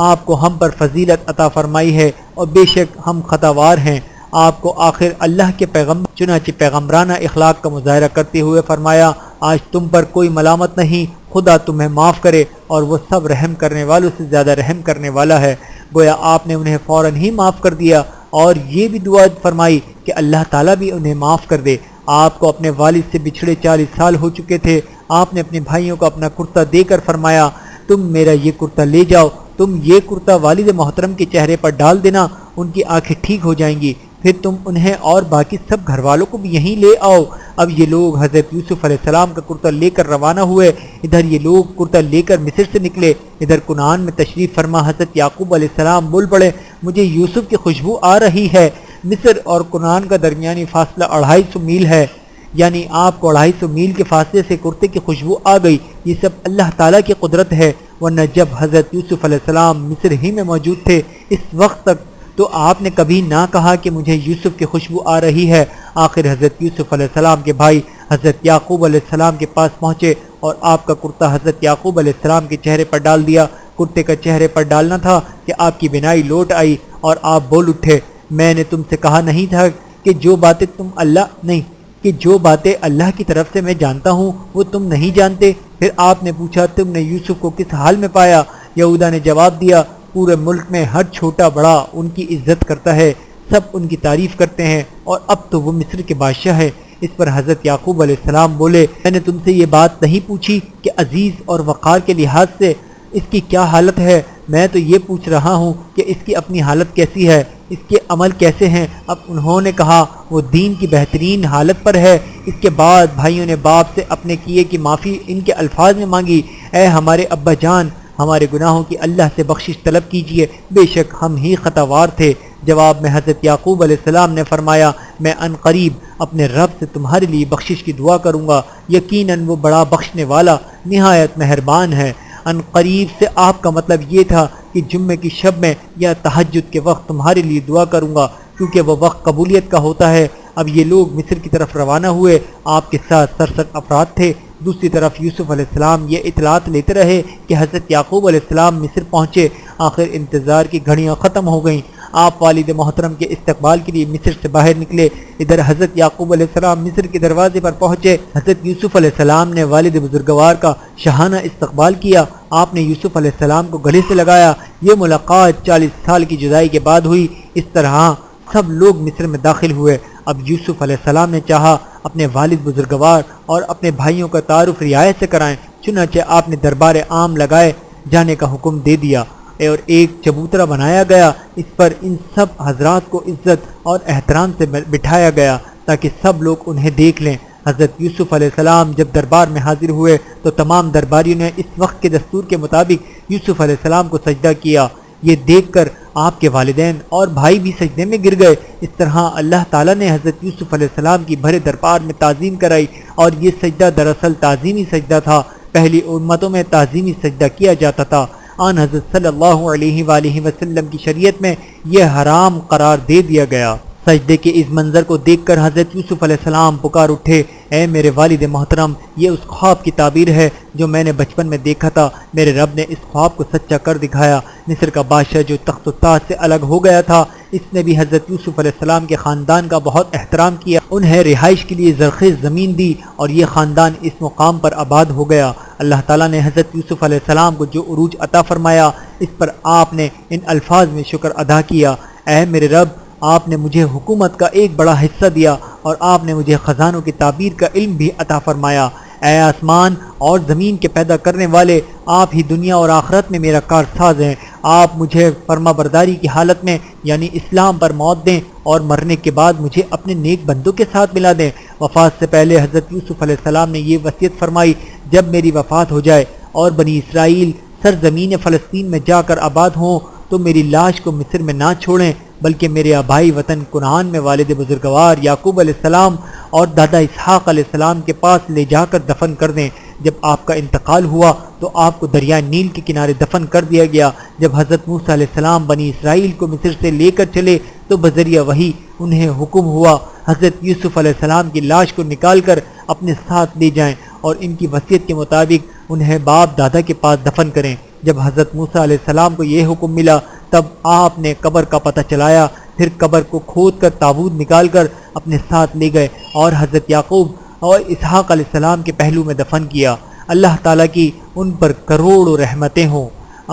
آپ کو ہم پر فضیلت عطا فرمائی ہے، اور بے شک ہم خطاوار ہیں۔ آپ کو آخر اللہ کے پیغمبر چنانچہ پیغمبرانہ اخلاق کا مظاہرہ کرتے ہوئے فرمایا آج تم پر کوئی ملامت نہیں، خدا تمہیں معاف کرے اور وہ سب رحم کرنے والوں سے زیادہ رحم کرنے والا ہے۔ گویا آپ نے انہیں فوراً ہی معاف کر دیا اور یہ بھی دعا فرمائی کہ اللہ تعالیٰ بھی انہیں معاف کر دے۔ آپ کو اپنے والد سے بچھڑے 40 سال ہو چکے تھے۔ آپ نے اپنے بھائیوں کو اپنا کرتا دے کر فرمایا تم میرا یہ کرتا لے جاؤ، تم یہ کرتا والد محترم کے چہرے پر ڈال دینا، ان کی آنکھیں ٹھیک ہو جائیں گی، پھر تم انہیں اور باقی سب گھر والوں کو بھی یہیں لے آؤ۔ اب یہ لوگ حضرت یوسف علیہ السلام کا کرتا لے کر روانہ ہوئے، ادھر یہ لوگ کرتا لے کر مصر سے نکلے، ادھر کنعان میں تشریف فرما حضرت یعقوب علیہ السلام بول پڑے مجھے یوسف کی خوشبو آ رہی ہے۔ مصر اور کنعان کا درمیانی فاصلہ 250 میل ہے، یعنی آپ کو 250 میل کے فاصلے سے کرتے کی خوشبو آ گئی، یہ سب اللہ تعالیٰ کی قدرت ہے، ورنہ جب حضرت یوسف علیہ السلام مصر ہی میں موجود تھے اس وقت تک تو آپ نے کبھی نہ کہا کہ مجھے یوسف کی خوشبو آ رہی ہے۔ آخر حضرت یوسف علیہ السلام کے بھائی حضرت یعقوب علیہ السلام کے پاس پہنچے اور آپ کا کرتا حضرت یعقوب علیہ السلام کے چہرے پر ڈال دیا۔ کرتے کا چہرے پر ڈالنا تھا کہ آپ کی بینائی لوٹ آئی اور آپ بول اٹھے میں نے تم سے کہا نہیں تھا کہ جو باتیں تم اللہ نہیں کہ جو باتیں اللہ کی طرف سے میں جانتا ہوں وہ تم نہیں جانتے؟ پھر آپ نے پوچھا تم نے یوسف کو کس حال میں پایا؟ یہودا نے جواب دیا پورے ملک میں ہر چھوٹا بڑا ان کی عزت کرتا ہے، سب ان کی تعریف کرتے ہیں، اور اب تو وہ مصر کے بادشاہ ہے۔ اس پر حضرت یعقوب علیہ السلام بولے میں نے تم سے یہ بات نہیں پوچھی کہ عزیز اور وقار کے لحاظ سے اس کی کیا حالت ہے؟ میں تو یہ پوچھ رہا ہوں کہ اس کی اپنی حالت کیسی ہے، اس کے عمل کیسے ہیں؟ اب انہوں نے کہا وہ دین کی بہترین حالت پر ہے۔ اس کے بعد بھائیوں نے باپ سے اپنے کیے کی معافی ان کے الفاظ میں مانگی، اے ہمارے ابا جان، ہمارے گناہوں کی اللہ سے بخشش طلب کیجئے، بے شک ہم ہی خطاوار تھے۔ جواب میں حضرت یعقوب علیہ السلام نے فرمایا میں ان قریب اپنے رب سے تمہارے لیے بخشش کی دعا کروں گا، یقیناً وہ بڑا بخشنے والا نہایت مہربان ہے۔ ان قریب سے آپ کا مطلب یہ تھا کہ جمعے کی شب میں یا تہجد کے وقت تمہارے لیے دعا کروں گا، کیونکہ وہ وقت قبولیت کا ہوتا ہے۔ اب یہ لوگ مصر کی طرف روانہ ہوئے، آپ کے ساتھ 67 افراد تھے۔ دوسری طرف یوسف علیہ السلام یہ اطلاعات لیتے رہے کہ حضرت یعقوب علیہ السلام مصر پہنچے۔ آخر انتظار کی گھڑیاں ختم ہو گئیں، آپ والد محترم کے استقبال کے لیے مصر سے باہر نکلے۔ ادھر حضرت یعقوب علیہ السلام مصر کے دروازے پر پہنچے۔ حضرت یوسف علیہ السلام نے والد بزرگوار کا شاہانہ استقبال کیا۔ آپ نے یوسف علیہ السلام کو گلے سے لگایا۔ یہ ملاقات 40 سال کی جدائی کے بعد ہوئی۔ اس طرح سب لوگ مصر میں داخل ہوئے۔ اب یوسف علیہ السلام نے چاہا اپنے والد بزرگوار اور اپنے بھائیوں کا تعارف رعایت سے کرائیں، چنانچہ آپ نے دربار عام لگائے جانے کا حکم دے دیا اور ایک چبوترا بنایا گیا۔ اس پر ان سب حضرات کو عزت اور احترام سے بٹھایا گیا تاکہ سب لوگ انہیں دیکھ لیں۔ حضرت یوسف علیہ السلام جب دربار میں حاضر ہوئے تو تمام درباریوں نے اس وقت کے دستور کے مطابق یوسف علیہ السلام کو سجدہ کیا۔ یہ دیکھ کر آپ کے والدین اور بھائی بھی سجدے میں گر گئے۔ اس طرح اللہ تعالیٰ نے حضرت یوسف علیہ السلام کی بھرے دربار میں تعظیم کرائی، اور یہ سجدہ دراصل تعظیمی سجدہ تھا۔ پہلی امتوں میں تعظیمی سجدہ کیا جاتا تھا، آن حضرت صلی اللہ علیہ وآلہ وسلم کی شریعت میں یہ حرام قرار دے دیا گیا۔ سجدے کے اس منظر کو دیکھ کر حضرت یوسف علیہ السلام پکار اٹھے، اے میرے والد محترم، یہ اس خواب کی تعبیر ہے جو میں نے بچپن میں دیکھا تھا۔ میرے رب نے اس خواب کو سچا کر دکھایا۔ مصر کا بادشاہ جو تخت و تاج سے الگ ہو گیا تھا، اس نے بھی حضرت یوسف علیہ السلام کے خاندان کا بہت احترام کیا، انہیں رہائش کے لیے زرخیز زمین دی، اور یہ خاندان اس مقام پر آباد ہو گیا۔ اللہ تعالیٰ نے حضرت یوسف علیہ السلام کو جو عروج عطا فرمایا، اس پر آپ نے ان الفاظ میں شکر ادا کیا، اے میرے رب، آپ نے مجھے حکومت کا ایک بڑا حصہ دیا، اور آپ نے مجھے خزانوں کی تعبیر کا علم بھی عطا فرمایا۔ اے آسمان اور زمین کے پیدا کرنے والے، آپ ہی دنیا اور آخرت میں میرا کارساز ہیں۔ آپ مجھے فرما برداری کی حالت میں یعنی اسلام پر موت دیں، اور مرنے کے بعد مجھے اپنے نیک بندوں کے ساتھ ملا دیں۔ وفات سے پہلے حضرت یوسف علیہ السلام نے یہ وصیت فرمائی، جب میری وفات ہو جائے اور بنی اسرائیل سرزمین فلسطین میں جا کر آباد ہوں تو میری لاش کو مصر میں نہ چھوڑیں، بلکہ میرے آبائی وطن کنعان میں والد بزرگوار یعقوب علیہ السلام اور دادا اسحاق علیہ السلام کے پاس لے جا کر دفن کر دیں۔ جب آپ کا انتقال ہوا تو آپ کو دریائے نیل کے کنارے دفن کر دیا گیا۔ جب حضرت موسیٰ علیہ السلام بنی اسرائیل کو مصر سے لے کر چلے تو بذریعہ وحی انہیں حکم ہوا حضرت یوسف علیہ السلام کی لاش کو نکال کر اپنے ساتھ لے جائیں، اور ان کی وصیت کے مطابق انہیں باپ دادا کے پاس دفن کریں۔ جب حضرت موسیٰ علیہ السلام کو یہ حکم ملا تب آپ نے قبر کا پتہ چلایا، پھر قبر کو کھود کر تابوت نکال کر اپنے ساتھ لے گئے اور حضرت یعقوب اور اسحاق علیہ السلام کے پہلو میں دفن کیا۔ اللہ تعالیٰ کی ان پر کروڑوں رحمتیں ہوں،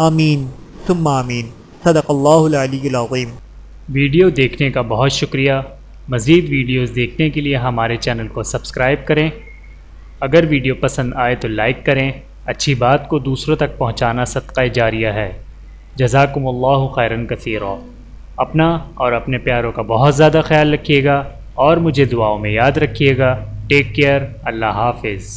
آمین ثم آمین۔ صدق اللہ العلی العظیم۔ ویڈیو دیکھنے کا بہت شکریہ۔ مزید ویڈیوز دیکھنے کے لیے ہمارے چینل کو سبسکرائب کریں۔ اگر ویڈیو پسند آئے تو لائک کریں۔ اچھی بات کو دوسروں تک پہنچانا صدقہ جاریہ ہے۔ جزاکم اللہ خیرا کثیرا۔ اپنا اور اپنے پیاروں کا بہت زیادہ خیال رکھیے گا، اور مجھے دعاؤں میں یاد رکھیے گا۔ Take care. اللہ حافظ۔